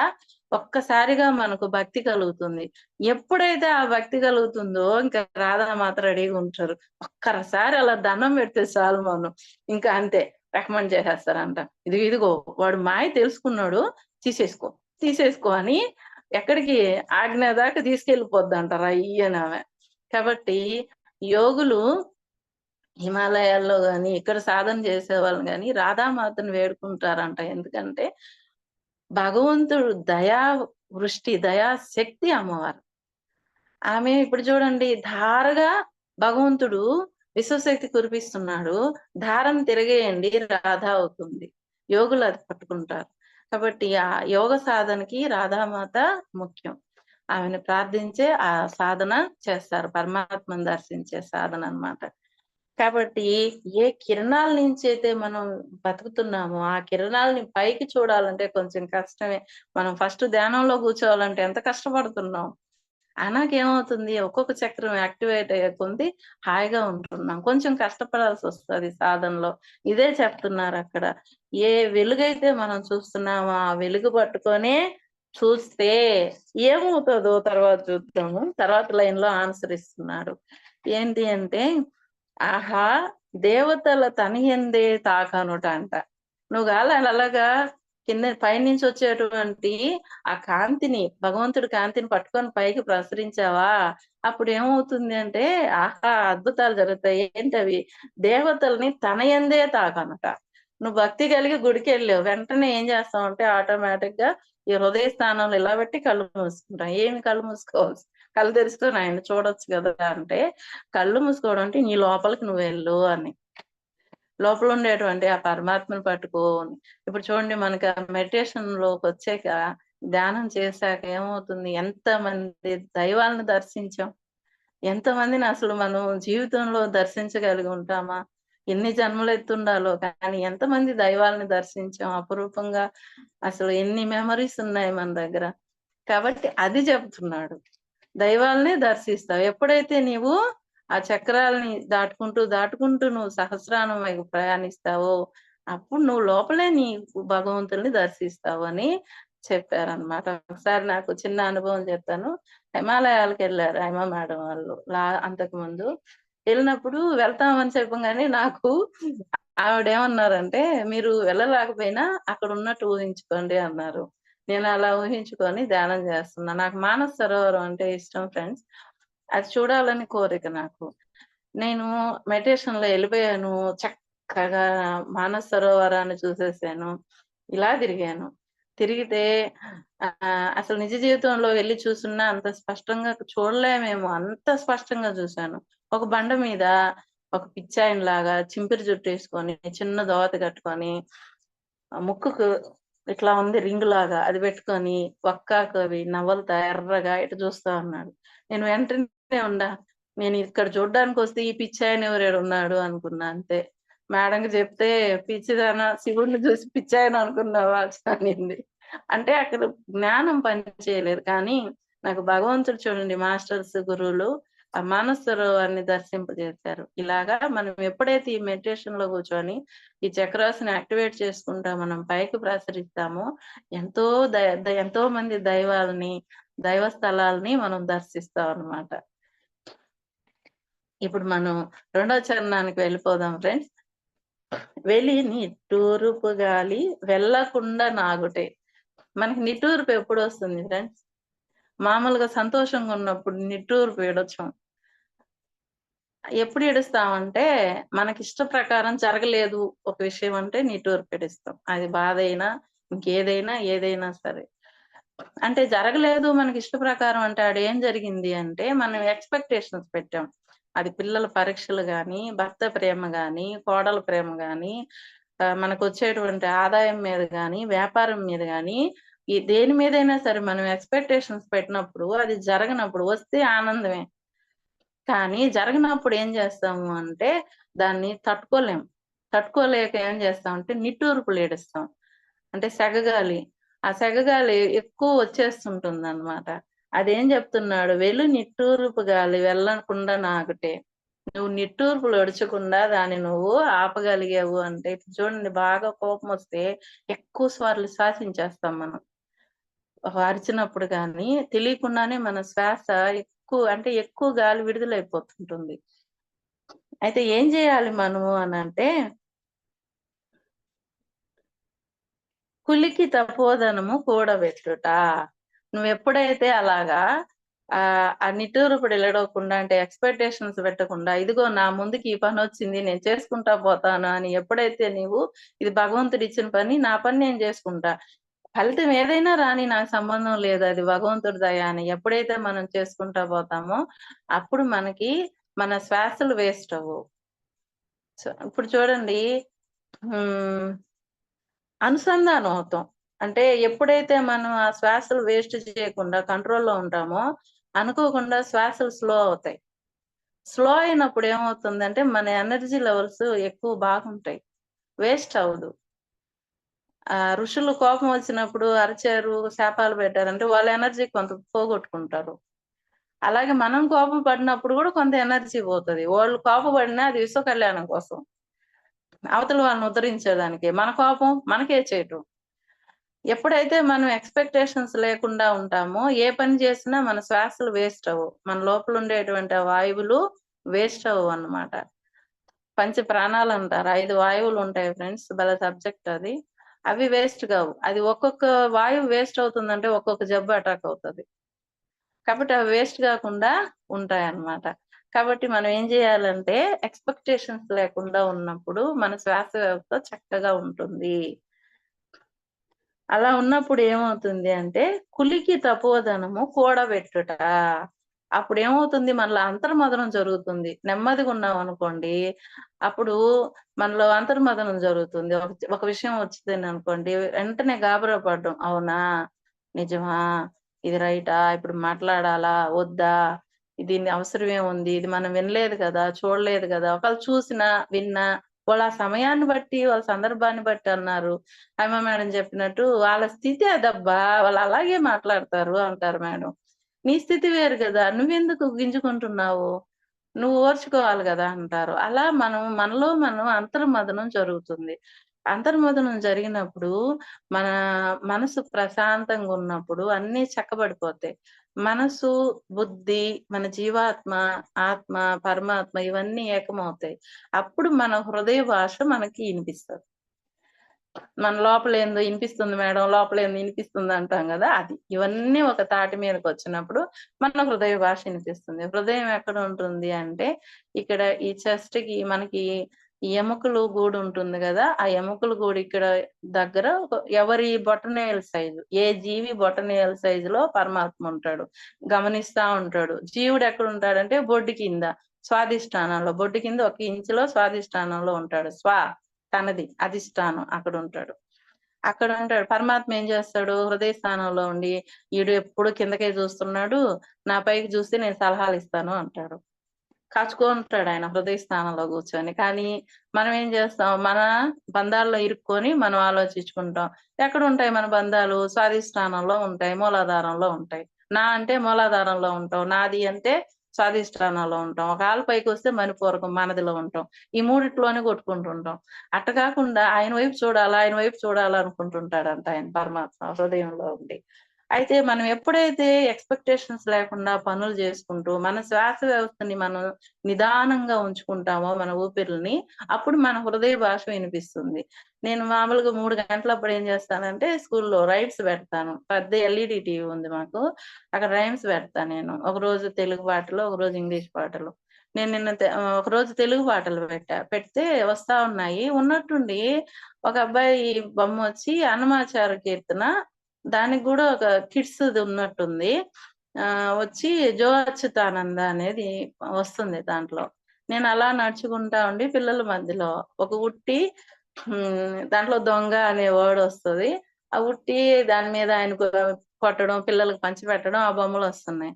ఒక్కసారిగా మనకు భక్తి కలుగుతుంది. ఎప్పుడైతే ఆ భక్తి కలుగుతుందో, ఇంక రాధామాత రెడీగుంటారు. ఒక్కసారి అలా దండం పెడితే చాలు మనం. ఇంకా అంతే రికమెండ్ చేసేస్తారంట. ఇదిగో వాడు మాయ తెలుసుకున్నాడు. తీసేసుకో, తీసేసుకో అని ఎక్కడికి ఆజ్ఞ దాకా తీసుకెళ్ళిపోద్దంట రయ్యనామె. కాబట్టి యోగులు హిమాలయాల్లో గాని, ఇక్కడ సాధన చేసేవాళ్ళు గాని రాధామాతను వేడుకుంటారంట. ఎందుకంటే భగవంతుడు దయా వృష్టి, దయా శక్తి అమ్మవారు. ఆమె ఇప్పుడు చూడండి ధారగా భగవంతుడు విశ్వశక్తి కురిపిస్తున్నాడు. ధారను తిరగేయండి రాధ అవుతుంది. యోగులు అది పట్టుకుంటారు. కాబట్టి ఆ యోగ సాధనకి రాధామాత ముఖ్యం. ఆమెను ప్రార్థించే ఆ సాధన చేస్తారు. పరమాత్మను దర్శించే సాధన అన్నమాట. కాబట్టి ఏ కిరణాల నుంచైతే మనం బతుకుతున్నామో, ఆ కిరణాలని పైకి చూడాలంటే కొంచెం కష్టమే. మనం ఫస్ట్ ధ్యానంలో కూర్చోవాలంటే ఎంత కష్టపడుతున్నాం. నాకేమవుతుంది ఒక్కొక్క చక్రం యాక్టివేట్ అయ్యే కొద్దీ హాయిగా ఉంటున్నాం. కొంచెం కష్టపడాల్సొస్తది సాధనలో. ఇదే చెప్తున్నారక్కడ. ఏ వెలుగైతే మనం చూస్తున్నామో ఆ వెలుగు పట్టుకొనే చూస్తే ఏమవుతదో తర్వాత చూద్దాము. తర్వాత లైన్‌లో ఆన్సర్ ఇస్తున్నాడు. ఏంటి అంటే, ఆహా! దేవతల తనియందే తాకనుట అంట. నువ్వు గాల అలాగా కింద పైనుంచి వచ్చేటువంటి ఆ కాంతిని భగవంతుడి కాంతిని పట్టుకొని పైకి ప్రసరించావా? అప్పుడేమవుతుంది అంటే, ఆహా! అద్భుతాలు జరుగుతాయి. ఏంటవి? దేవతల్ని తన యందే తాకనట. నువ్వు భక్తి కలిగి గుడికెళ్ళావు. వెంటనే ఏం చేస్తావంటే ఆటోమేటిక్‌గా ఈ హృదయ స్థానంలో ఇలా పెట్టి కళ్ళు మూసుకుంటాం. ఏమి కళ్ళు మూసుకోవాల్సి కళ్ళు తెరుచుకొని ఆయన్ని చూడొచ్చు గదా! అంటే, కళ్ళు మూసుకోవడం అంటే నీ లోపలికి నువ్వెళ్ళు అని. లోపల ఉండేటువంటి ఆ పరమాత్మను పట్టుకో. ఇప్పుడు చూడండి మనకి ఆ మెడిటేషన్‌లోకొచ్చాక, ధ్యానం చేశాక ఏమవుతుంది? ఎంతమంది దైవాలను దర్శించాం. ఎంతమందిని అసలు మనం జీవితంలో దర్శించగలిగి ఉంటామా? ఎన్ని జన్మలెత్తుండాలో కానీ ఎంతమంది దైవాలను దర్శించాం అపురూపంగా. అసలు ఎన్ని మెమోరీస్ ఉన్నాయి మన దగ్గర. కాబట్టి అది చెప్తున్నాడు. దైవాలనే దర్శిస్తావు. ఎప్పుడైతే నీవు ఆ చక్రాలని దాటుకుంటూ, దాటుకుంటూ నువ్వు సహస్రారం వైపు ప్రయాణిస్తావో, అప్పుడు నువ్వు లోపలే భగవంతుడిని దర్శిస్తావు అని చెప్పారనమాట. ఒకసారి నాకు చిన్న అనుభవం చెప్తాను. హిమాలయాలకెళ్లారు హేమ మేడం వాళ్ళు. అంతకుముందు. ఎళ్ళినప్పుడు వెళ్తామని చెప్పంగానే నాకు ఆవిడేమన్నారంటే, "మీరు వెళ్ళలేకపోయినా అక్కడున్నట్టు ఊహించుకోండి" అన్నారు. నేను అలా ఊహించుకొని ధ్యానం చేస్తున్నా. నాకు మానస సరోవరం అంటే ఇష్టం ఫ్రెండ్స్. అది చూడాలని కోరిక నాకు. నేను మెడిటేషన్‌లో ఎళ్ళిపోయాను. చక్కగా మానస సరోవరాన్ని చూసేసాను. ఇలా తిరిగాను. తిరిగితే అసలు నిజ జీవితంలో వెళ్లి చూసున్నా అంత స్పష్టంగా చూడలేమేమో అంత స్పష్టంగా చూసాను. ఒక బండ మీద ఒక పిచ్చాయనలాగా చింపిరి జుట్టేసుకొని, చిన్న దోవతి కట్టుకొని, ముక్కుకు ఇట్లా ఉంది రింగ్ లాగా. అది పెట్టుకొని వక్కాకవి నవ్వలుతా ఎర్రగా ఇటు చూస్తా ఉన్నాడు. నేను వెంటనే నేను ఇక్కడ చూడ్డానికొస్తే ఈ పిచ్చాయన ఎవరున్నాడు అనుకున్నా అంతే. మేడంకి చెప్తే పిచ్చిదానా శివుడిని చూసి పిచ్చాయన అనుకున్నావా అనింది. అంటే అక్కడ జ్ఞానం పని చేయలేదు. కానీ నాకు భగవంతుడు చూడండి మాస్టర్స్, గురువులు ఆ మానస సరోవరాన్ని దర్శింపజేశారు. ఇలాగా మనం ఎప్పుడైతే ఈ మెడిటేషన్ లో కూర్చొని ఈ చక్రాస్ని యాక్టివేట్ చేసుకుంటా మనం పైకి ప్రసరిస్తామో ఎంతో ఎంతో మంది దైవాలని, దైవ స్థలాల్ని మనం దర్శిస్తాం అన్నమాట. ఇప్పుడు మనం రెండో చరణానికి వెళ్ళిపోదాం ఫ్రెండ్స్. వెళ్ళి నిట్టూర్పు గాలి వెళ్ళకుండా నాగుటే. మనకి నిట్టూర్పు ఎప్పుడు వస్తుంది ఫ్రెండ్స్? మామూలుగా సంతోషంగా ఉన్నప్పుడు నిట్టూర్పు ఏడొచ్చం. ఎప్పుడు ఏడుస్తామంటే మనకిష్ట ప్రకారం జరగలేదు ఒక విషయం అంటే నిట్టూర్పు ఏడుస్తాం. అది బాధైనా, ఇంకేదైనా ఏదైనా సరే. అంటే జరగలేదు మనకి ఇష్ట ప్రకారం అంటే ఆడేం జరిగింది అంటే మనం ఎక్స్‌పెక్టేషన్స్ పెట్టాం. అది పిల్లల పరీక్షలు గాని, భర్త ప్రేమ గాని, కోడల ప్రేమ గాని, మనకొచ్చేటువంటి ఆదాయం మీద గాని, వ్యాపారం మీద గాని, ఈ దేని మీదైనా సరే మనం ఎక్స్‌పెక్టేషన్స్ పెట్టినప్పుడు అది జరగనప్పుడు వస్తే ఆనందమే. కానీ జరగనప్పుడు ఏం చేస్తాము అంటే దాన్ని తట్టుకోలేం. తట్టుకోలేక ఏం చేస్తామంటే నిట్టూర్పులేడుస్తాం. అంటే సెగగాలి. ఆ సెగగాలి ఎక్కువ వచ్చేస్తుంటుందన్నమాట. అదేం చెప్తున్నాడు? వెళ్ళు నిట్టూర్పు గాలి వెళ్ళకుండా నాకుటే. నువ్వు నిట్టూర్పులు ఒడచకుండా దాన్ని నువ్వు ఆపగలిగావు అంటే ఇప్పుడు చూడండి బాగా కోపమొస్తే ఎక్కువ సార్లు శ్వాసించేస్తాం మనం. అరిచినప్పుడు గాని తెలియకుండానే మన శ్వాస ఎక్కువ గాలి విడుదలైపోతుంటుంది. అయితే ఏం చేయాలి మనము అనంటే కులికి తపోదనము కూడబెట్టుట. నువ్వెప్పుడైతే అలాగా ఆ నిట్టూర్పుడు ఎడవకుండా అంటే ఎక్స్‌పెక్టేషన్స్ పెట్టకుండా ఇదిగో నా ముందుకి ఈ పనొచ్చింది నేను చేసుకుంటా పోతాను అని ఎప్పుడైతే నీవు ఇది భగవంతుడిచ్చిన పని నా పని నేను చేసుకుంటా. ఫలితం ఏదైనా రాని నాకు సంబంధం లేదు. అది భగవంతుడి దయ అని ఎప్పుడైతే మనం చేసుకుంటా పోతామో అప్పుడు మనకి మన శ్వాసలు వేస్ట్ అవ్వవు. ఇప్పుడు చూడండి హ్మ్. అనుసంధానం అవుతాం. అంటే ఎప్పుడైతే మనం ఆ శ్వాసలు వేస్ట్ చేయకుండా కంట్రోల్‌లో ఉంటామో, అనుకోకుండా శ్వాసలు స్లో అవుతాయి. స్లో అయినప్పుడు ఏమవుతుందంటే, మన ఎనర్జీ లెవెల్స్ ఎక్కువ బాగుంటాయి. వేస్ట్ అవ్వదు. ఋషులు కోపం వచ్చినప్పుడు అరిచారు, శాపాలు పెట్టారంటే వాళ్ళ ఎనర్జీ కొంత పోగొట్టుకుంటారు. అలాగే మనం కోపం పడినప్పుడు గూడా కొంత ఎనర్జీ పోతది. వాళ్ళు కోపపడినా అది విశ్వ కళ్యాణం కోసం. అవతల వాళ్ళని ఉద్ధరించేదానికి. మన కోపం మనకే చేయటం. ఎప్పుడైతే మనం ఎక్స్‌పెక్టేషన్స్ లేకుండా ఉంటామో, ఏ పని చేసినా మన శ్వాసలు వేస్ట్ అవ్వవు. మన లోపల ఉండేటువంటి ఆ వాయువులు వేస్ట్ అవ్వవన్నమాట. పంచ ప్రాణాలంటారు. 5 వాయువులుంటాయి ఫ్రెండ్స్. భలే సబ్జెక్ట్ అది. అవి వేస్ట్ కావు. అది ఒక్కొక్క వాయువు వేస్ట్ అవుతుందంటే ఒక్కొక్క జబ్బు అటాక్ అవుతది. కాబట్టి అవి వేస్ట్ గాకుండా ఉంటాయన్నమాట. కాబట్టి మనం ఏం జేయాలంటే ఎక్స్‌పెక్టేషన్స్ లేకుండా ఉన్నప్పుడు మన శ్వాస వ్యవస్థ చక్కగా ఉంటుంది. అలా ఉన్నప్పుడు ఏమవుతుంది అంటే, కులికి తపోధనము కూడబెట్టుట. అప్పుడేమవుతుంది మనలో అంతర్మథనం జరుగుతుంది. నెమ్మదిగున్నామనుకోండి, అప్పుడు మనలో అంతర్మథనం జరుగుతుంది. ఒక విషయం వచ్చిందనుకోండి, వెంటనే గాబరా పడడం. అవునా? నిజమా? ఇది రైటా? ఇప్పుడు మాట్లాడాలా? వద్దా? దీని అవసరమేముంది? ఇది మనం వినలేదు గదా! చూడలేదు గదా! ఒకవేళ చూసినా, విన్నా వాళ్ళ ఆ సమయాన్ని బట్టి, వాళ్ళ సందర్భాన్ని బట్టి అన్నారు. హేమ మేడం చెప్పినట్టు వాళ్ళ స్థితి అదబ్బా! వాళ్ళు అలాగే మాట్లాడతారు అంటారు మేడం. నీ స్థితి వేరు గదా! నువ్వెందుకు గింజుకుంటున్నావు? నువ్వు ఓర్చుకోవాలి గదా! అంటారు. అలా మనలో మనం అంతర్మథనం జరుగుతుంది. అంతర్మథనం జరిగినప్పుడు మన మనసు ప్రశాంతంగున్నప్పుడు అన్నీ చక్కబడిపోతాయి. మనసు, బుద్ధి, మన జీవాత్మ, ఆత్మ, పరమాత్మ ఇవన్నీ ఏకమవుతాయి. అప్పుడు మన హృదయ భాష మనకి ఇనిపిస్తది. మన లోపలేందో ఇనిపిస్తుంది మేడం, లోపలేందో ఇనిపిస్తుంది అంటాం గదా! అది. ఇవన్నీ ఒక తాటి మీదకొచ్చినప్పుడు మన హృదయ భాష ఇనిపిస్తుంది. హృదయం ఎక్కడ ఉంటుంది అంటే, ఇక్కడ ఈ చెస్ట్‌కి మనకి ఈ ఎముకలు గూడుంటుంది గదా! ఆ ఎముకల గూడు ఇక్కడ దగ్గర ఎవరి బొటనవేలు సైజు. ఏ జీవి బొటనవేలు సైజులో పరమాత్మ ఉంటాడు. గమనిస్తా ఉంటాడు. జీవుడు ఎక్కడుంటాడంటే బొడ్డు కింద. స్వాధిష్ఠానంలో. బొడ్డు కింద 1 ఇంచులో స్వాధిష్ఠానంలో ఉంటాడు. తనది అధిష్టానం అక్కడుంటాడు. అక్కడ ఉంటాడు. పరమాత్మ ఏం చేస్తాడు? హృదయ స్థానంలో ఉండి, ఈడు ఎప్పుడు కిందకే చూస్తున్నాడు. నా పైకి చూస్తే నేను సలహాలిస్తాను అంటాడు. కాచుకుంటాడాయన హృదయ స్థానంలో కూర్చొని. కానీ మనం ఏం చేస్తాం? మన బంధాల్లో ఇరుక్కొని మనం ఆలోచించుకుంటాం. ఎక్కడుంటాయి మన బంధాలు? స్వాధిష్టానంలో ఉంటాయి. మూలాధారంలో ఉంటాయి. నా అంటే మూలాధారంలో ఉంటాం. నాది అంటే స్వాధిష్టానంలో ఉంటాం. ఒక ఆళ్ళ పైకొస్తే మణిపూరకం మనదిలో ఉంటాం. ఈ మూడిట్లోనే కొట్టుకుంటుంటాం. అట్ట కాకుండా ఆయన వైపు చూడాలా, ఆయన వైపు చూడాలనుకుంటుంటాడంట ఆయన పరమాత్మ హృదయంలో ఉండి. అయితే మనం ఎప్పుడైతే ఎక్స్‌పెక్టేషన్స్ లేకుండా పనులు చేసుకుంటూ, మన శ్వాస వ్యవస్థని మనం నిదానంగా ఉంచుకుంటామో మన ఊపిరులని, అప్పుడు మన హృదయ భాష వినిపిస్తుంది. నేను మామూలుగా 3 గంటలప్పుడు ఏం చేస్తానంటే స్కూల్‌లో రైమ్స్ పెడతాను. పెద్ద ఎల్ఈడీ టీవీ ఉంది మాకు. అక్కడ రైమ్స్ పెడతా నేను. ఒకరోజు తెలుగు పాటలు, ఒకరోజు ఇంగ్లీష్ పాటలు. నేను ఒకరోజు తెలుగు పాటలు పెట్టా. పెడితే వస్తా ఉన్నాయి. ఉన్నట్టుండి ఒక అబ్బాయి బొమ్మొచ్చి అన్నమాచార్య కీర్తన దానికి గూడా ఒక కిడ్స్‌ది ఉన్నట్టుంది. వచ్చి 'జో అచ్యుతానంద' అనేది వస్తుంది దాంట్లో. నేనలా నడుచుకుంటా ఉండి పిల్లల మధ్యలో ఒక ఉట్టి దాంట్లో దొంగ అనే వర్డొస్తది. ఆ ఉట్టి దాని మీద ఆయన కొట్టడం, పిల్లలకి పంచిపెట్టడం ఆ బొమ్మలొస్తున్నాయి.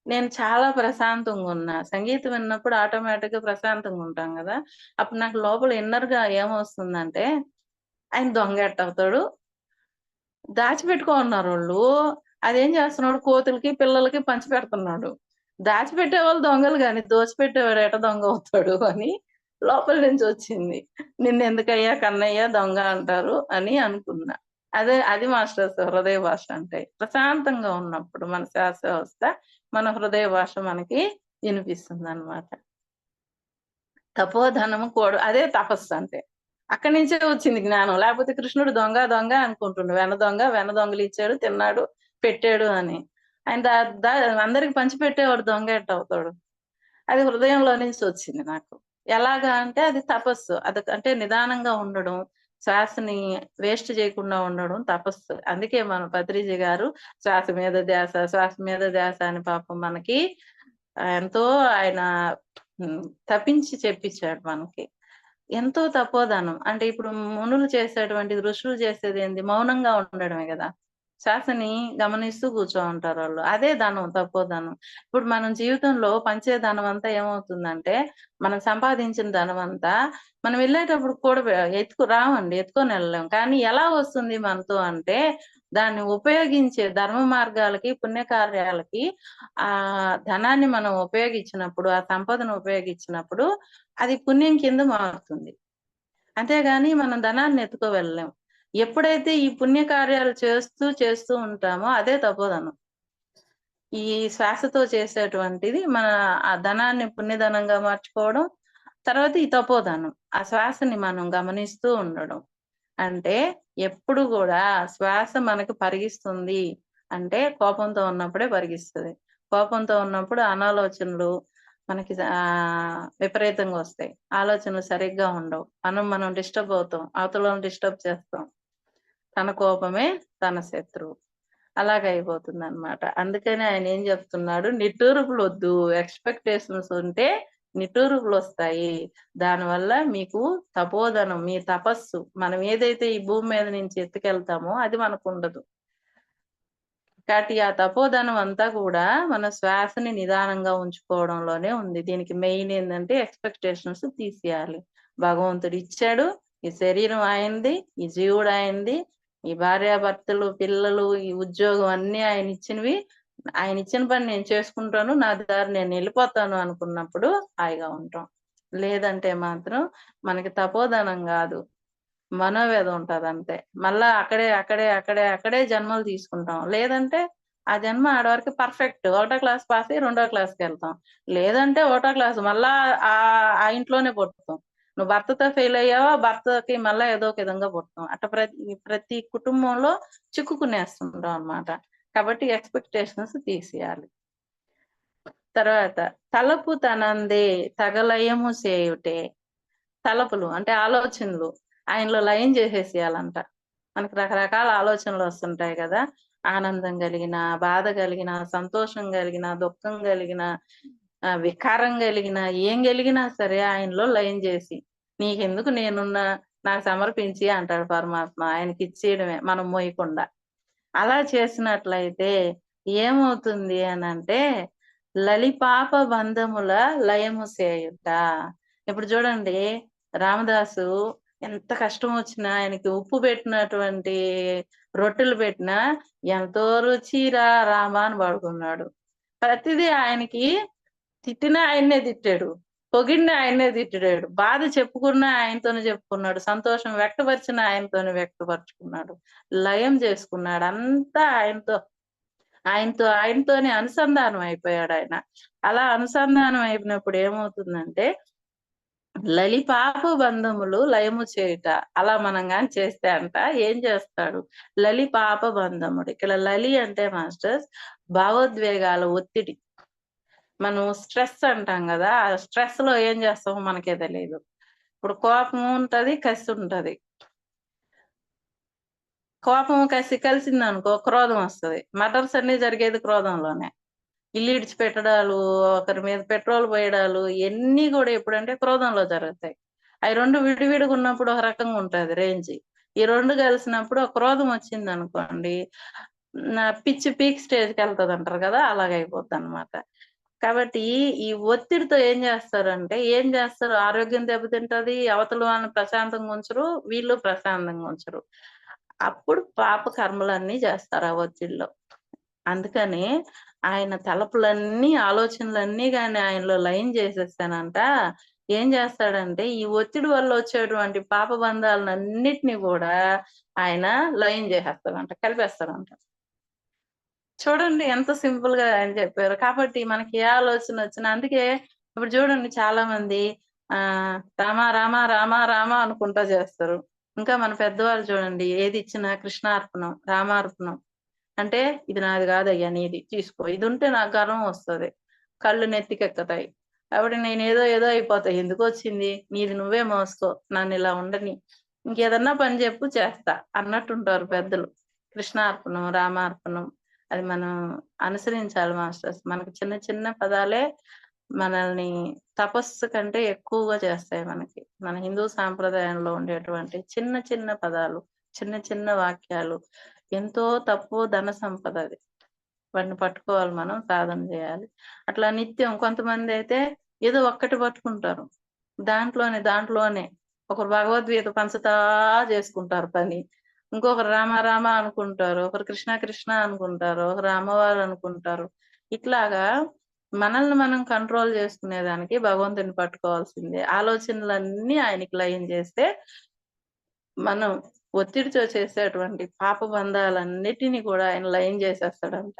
నేను చాలా ప్రశాంతంగున్నా. సంగీతం విన్నప్పుడు ఆటోమేటిక్‌గా ప్రశాంతంగుంటాం గదా! అప్పుడు నాకు లోపల ఇన్నర్‌గా ఏమొస్తుందంటే, ఆయన దొంగ ఎట్టవుతాడు? దాచిపెట్టుకోమన్నారోళ్ళు. అదేం చేస్తున్నాడు కోతులకి, పిల్లలకి పంచిపెడుతున్నాడు. దాచిపెట్టేవాళ్ళు దొంగలు గాని, దోచిపెట్టేవాడు ఎట దొంగవుతాడు అని లోపల నుంచొచ్చింది. నిన్నెందుకయ్యా కన్నయ్య దొంగ అంటారు అని అనుకున్నా. అది మాస్టర్స్ హృదయ భాష అంటే. ప్రశాంతంగా ఉన్నప్పుడు మన శ్వాస వ్యవస్థ, మన హృదయ భాష మనకి వినిపిస్తుందనమాట. తపోధనము అదే తపస్సంటే. అక్కడి నుంచే వచ్చింది జ్ఞానం. లేకపోతే కృష్ణుడు దొంగ, దొంగ అనుకుంటుండు. వెన్న దొంగిలిచ్చాడు, తిన్నాడు, పెట్టాడు అని. ఆయన ద ద అందరికి పంచిపెట్టేవాడు దొంగ ఎట్టవుతాడు? అది హృదయంలో నుంచి వచ్చింది నాకు. ఎలాగా అంటే అది తపస్సు. అంటే నిదానంగా ఉండడం, శ్వాసని వేస్ట్ చేయకుండా ఉండడం తపస్సు. అందుకే మన పత్రిజీ గారు శ్వాస మీద ధ్యాస అని పాపం మనకి ఎంతో ఆయన తపించి చెప్పించాడు మనకి. ఎంతో తపోధనం. అంటే ఇప్పుడు మునులు చేసేటువంటిది, ఋషులు చేసేదేంది? మౌనంగా ఉండడమే గదా! శ్వాసని గమనిస్తూ కూర్చోనుంటారాళ్ళు. అదే ధనం, తపోధనం. ఇప్పుడు మనం జీవితంలో పంచే ధనమంతా ఏమవుతుందంటే, మనం సంపాదించిన ధనమంతా మనం వెళ్ళేటప్పుడు కూడా రావండి. ఎత్తుకొనెళ్ళలేం. కానీ ఎలా వస్తుంది మనతో అంటే, దాన్ని ఉపయోగించే ధర్మ మార్గాలకి, పుణ్యకార్యాలకి ధనాన్ని మనం ఉపయోగించినప్పుడు, ఆ సంపదను ఉపయోగించినప్పుడు అది పుణ్యం కింద మారుతుంది. అంతేగాని మనం ధనాన్ని ఎత్తుకు వెళ్ళలేం. ఎప్పుడైతే ఈ పుణ్యకార్యాలు చేస్తూ ఉంటామో అదే తపోధనం. ఈ శ్వాసతో చేసేటువంటిది మన ఆ ధనాన్ని పుణ్యధనంగా మార్చుకోవడం. తర్వాత ఈ తపోధనం. ఆ శ్వాసని మనం గమనిస్తూ ఉండడం. అంటే ఎప్పుడు గూడా శ్వాస మనకు పరిగిస్తుంది అంటే కోపంతో ఉన్నప్పుడే పరిగిస్తది. కోపంతో ఉన్నప్పుడు అనాలోచనలు మనకి విపరీతంగా వస్తాయి. ఆలోచనలు సరిగ్గా ఉండవు. మనం డిస్టర్బ్ అవుతాం. అవతలోళ్ళని డిస్టర్బ్ చేస్తాం. తన కోపమే తన శత్రువు. అలాగయిపోతుందనమాట. అందుకని ఆయనేం జెప్తున్నాడు, నిట్టూర్పులొద్దు. ఎక్స్‌పెక్టేషన్స్ ఉంటే నిట్టూర్పులొస్తాయి. దానివల్ల మీకు తపోధనం, మీ తపస్సు మనం ఏదైతే ఈ భూమి మీద నుంచి ఎత్తుకెళ్తామో అది మనకుండదు. కాబట్టి ఆ తపోధనం అంతా కూడా మన శ్వాసని నిదానంగా ఉంచుకోవడంలోనే ఉంది. దీనికి మెయిన్ ఏందంటే ఎక్స్‌పెక్టేషన్స్ తీసేయాలి. భగవంతుడు ఇచ్చాడు. ఈ శరీరం ఆయనది. ఈ జీవుడు ఆయనది. ఈ భార్యాభర్తలు, పిల్లలు, ఈ ఉద్యోగం అన్నీ ఆయనిచ్చినవి. ఆయనిచ్చిన పని నేను చేసుకుంటాను. నా దారి నేనెళ్ళిపోతాను అనుకున్నప్పుడు హాయిగా ఉంటాం. లేదంటే మాత్రం మనకి తపోధనం గాదు. మనోవ్యధ ఉంటదంతే. మళ్ళా అక్కడే జన్మలు తీసుకుంటాం. లేదంటే ఆ జన్మ ఆడ వరకు పర్ఫెక్ట్. ఒకటో క్లాస్ పాస్ అయ్యి రెండో క్లాస్‌కెళ్తాం. లేదంటే ఒకటో క్లాస్ మళ్ళా ఆ ఇంట్లోనే పుడతాం. నువ్వు భర్తతో ఫెయిల్ అయ్యావా, భర్తకి మళ్ళా ఏదో ఒక విధంగా పుడతాం. అట్ట ప్రతి కుటుంబంలో చిక్కుకునేస్తుంటాం అన్నమాట. కాబట్టి ఎక్స్‌పెక్టేషన్స్ తీసేయాలి. తర్వాత తలపు తనందే తగలయము సేయుటే. తలపులు అంటే ఆలోచనలు ఆయనలో లయం చేసేసేయాలంట. మనకు రకరకాల ఆలోచనలొస్తుంటాయి గదా! ఆనందం గలిగిన, బాధ గలిగిన, సంతోషం గలిగిన, దుఃఖం గలిగిన, వికారం గలిగిన, ఏం గలిగినా సరే ఆయనలో లయం జేసి, నీకెందుకు నేనున్నా, నాకు సమర్పించి అంటాడు పరమాత్మ. ఆయనకిచ్చేయడమే మనం మోయకుండా. అలా చేసినట్లయితే ఏమవుతుంది అనంటే, లలిపాప బంధముల లయము సేయుట. ఇప్పుడు చూడండి రామదాసు ఎంత కష్టం వచ్చినా ఆయనకి ఉప్పు పెట్టినటువంటి రొట్టెలు పెట్టినా, ఎంతో రుచిరా రామ అని పడుకున్నాడు. ప్రతిదీ ఆయనకి తిట్టినా ఆయన్నే తిట్టాడు. పొగిడినా ఆయన్నే తిట్టాడు. బాధ చెప్పుకున్నా ఆయనతోనే చెప్పుకున్నాడు. సంతోషం వ్యక్తపరిచినా ఆయనతోనే వ్యక్తపరుచుకున్నాడు. లయం చేసుకున్నాడు. అంతా ఆయనతోనే అనుసంధానం అయిపోయాడాయన. అలా అనుసంధానం అయిపోయినప్పుడు ఏమవుతుందంటే, లలిపాప బంధములు లయము చేయుట. అలా మనం గాని చేస్తే ఏం చేస్తాడు? లలిపాప బంధముడు. ఇక్కడ లలి అంటే మాస్టర్స్ భావోద్వేగాల ఒత్తిడి. మనం స్ట్రెస్ అంటాం గదా! ఆ స్ట్రెస్‌లో ఏం చేస్తామో మనకే తెలీదు. ఇప్పుడు కోపం ఉంటది, కసి ఉంటది. కోపం, కసి కలిసిందనుకో క్రోధం వస్తది. మర్డర్స్ అన్నీ జరిగేది క్రోధంలోనే. ఇల్లు ఇడిచిపెట్టడాలు, ఒకరి మీద పెట్రోల్ పోయడాలు ఇయన్నీ గూడా ఎప్పుడంటే క్రోధంలో జరుగుతాయి. అయి 2 విడివిడిగున్నప్పుడు ఒక రకంగా ఉంటది రేంజ్. ఈ 2 కలిసినప్పుడు ఆ క్రోధం వచ్చిందనుకోండి, పిచ్చి పీక్ స్టేజ్‌కెళ్తదంటారు గదా! అలాగయిపోద్దనమాట. కాబట్టి ఈ ఒత్తిడితో ఏం జేస్తారు ఆరోగ్యం దెబ్బతింటది, అవతల వాళ్ళని ప్రశాంతంగా ఉంచరు, వీళ్ళు ప్రశాంతంగా ఉంచరు. అప్పుడు పాప కర్మలన్నీ జేస్తారు ఆ ఒత్తిడిలో. అందుకని ఆయన తలపులన్నీ, ఆలోచనలన్నీ గాని ఆయనలో లయం చేసేసానంట. ఏం చేస్తాడంటే, ఈ ఒత్తిడి వల్ల వచ్చేటువంటి పాప బంధాలనన్నిటిని గూడా ఆయన లయం జేసేస్తాడంట. కలిపేస్తాడంట. చూడండి ఎంత సింపుల్‌గా ఆయన చెప్పారు. కాబట్టి మనకి ఏ ఆలోచనొచ్చినా అందుకే ఇప్పుడు చూడండి చాలా మంది రామ, రామ, రామ, రామ అనుకుంటా చేస్తారు. ఇంకా మన పెద్దవాళ్ళు చూడండి ఏదిచ్చినా కృష్ణార్పణం, రామార్పణం. అంటే ఇది నాది గాదయ్యా నీది తీసుకో. ఇదుంటే నాకు గర్వం వస్తది. కళ్ళు నెత్తికెక్కుతాయి. కాబట్టి నేనేదో ఏదో అయిపోతా. ఎందుకొచ్చింది? నీది నువ్వే మోసుకో. నన్నిలా ఉండని. ఇంకేదన్నా పని జెప్పు చేస్తా అన్నట్టుంటారు పెద్దలు. కృష్ణార్పణం, రామార్పణం అది మనం అనుసరించాలి మాస్టర్స్. మనకు చిన్న చిన్న పదాలే మనల్ని తపస్సు కంటే ఎక్కువగా చేస్తాయి మనకి. మన హిందూ సాంప్రదాయంలో ఉండేటువంటి చిన్న చిన్న పదాలు, చిన్న చిన్న వాక్యాలు ఎంతో తక్కువ ధన సంపదది. వాటిని పట్టుకోవాలి మనం. సాధన జేయాలి. అట్లా నిత్యం కొంతమందయితే ఏదో ఒక్కటి పట్టుకుంటారు. దాంట్లోనే ఒకరు భగవద్గీత పంచుతా చేసుకుంటారు పని. ఇంకొకరు రామ రామ అనుకుంటారు. ఒకరు కృష్ణ కృష్ణ అనుకుంటారు. ఒకరు అమ్మవారు అనుకుంటారు. ఇట్లాగా మనల్ని మనం కంట్రోల్ చేసుకునేదానికి భగవంతుడిని పట్టుకోవాల్సిందే. ఆలోచనలన్నీ ఆయనకి లయం చేస్తే మనం ఒత్తిడితో చేసేటువంటి పాప బంధాలన్నిటిని కూడా ఆయన లయం చేసేస్తాడంట.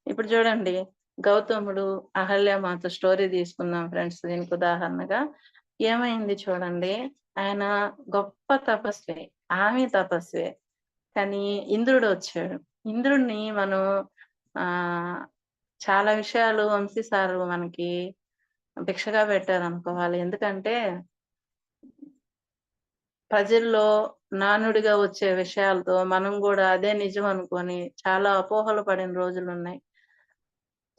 ఇప్పుడు చూడండి గౌతముడు, అహల్యమాత స్టోరీ తీసుకుందాం ఫ్రెండ్స్ దీనికి ఉదాహరణగా. ఏమైంది చూడండి, ఆయన గొప్ప తపస్వి. ఆమె తపస్వే. కానీ ఇంద్రుడొచ్చాడు. ఇంద్రుడిని మనం ఆహ్, చాలా విషయాలు వంశీ సారు మనకి భిక్షగా పెట్టారనుకోవాలి. ఎందుకంటే ప్రజల్లో నానుడిగా వచ్చే విషయాలతో మనం గూడా అదే నిజం అనుకోని చాలా అపోహలు పడిన రోజులున్నాయి.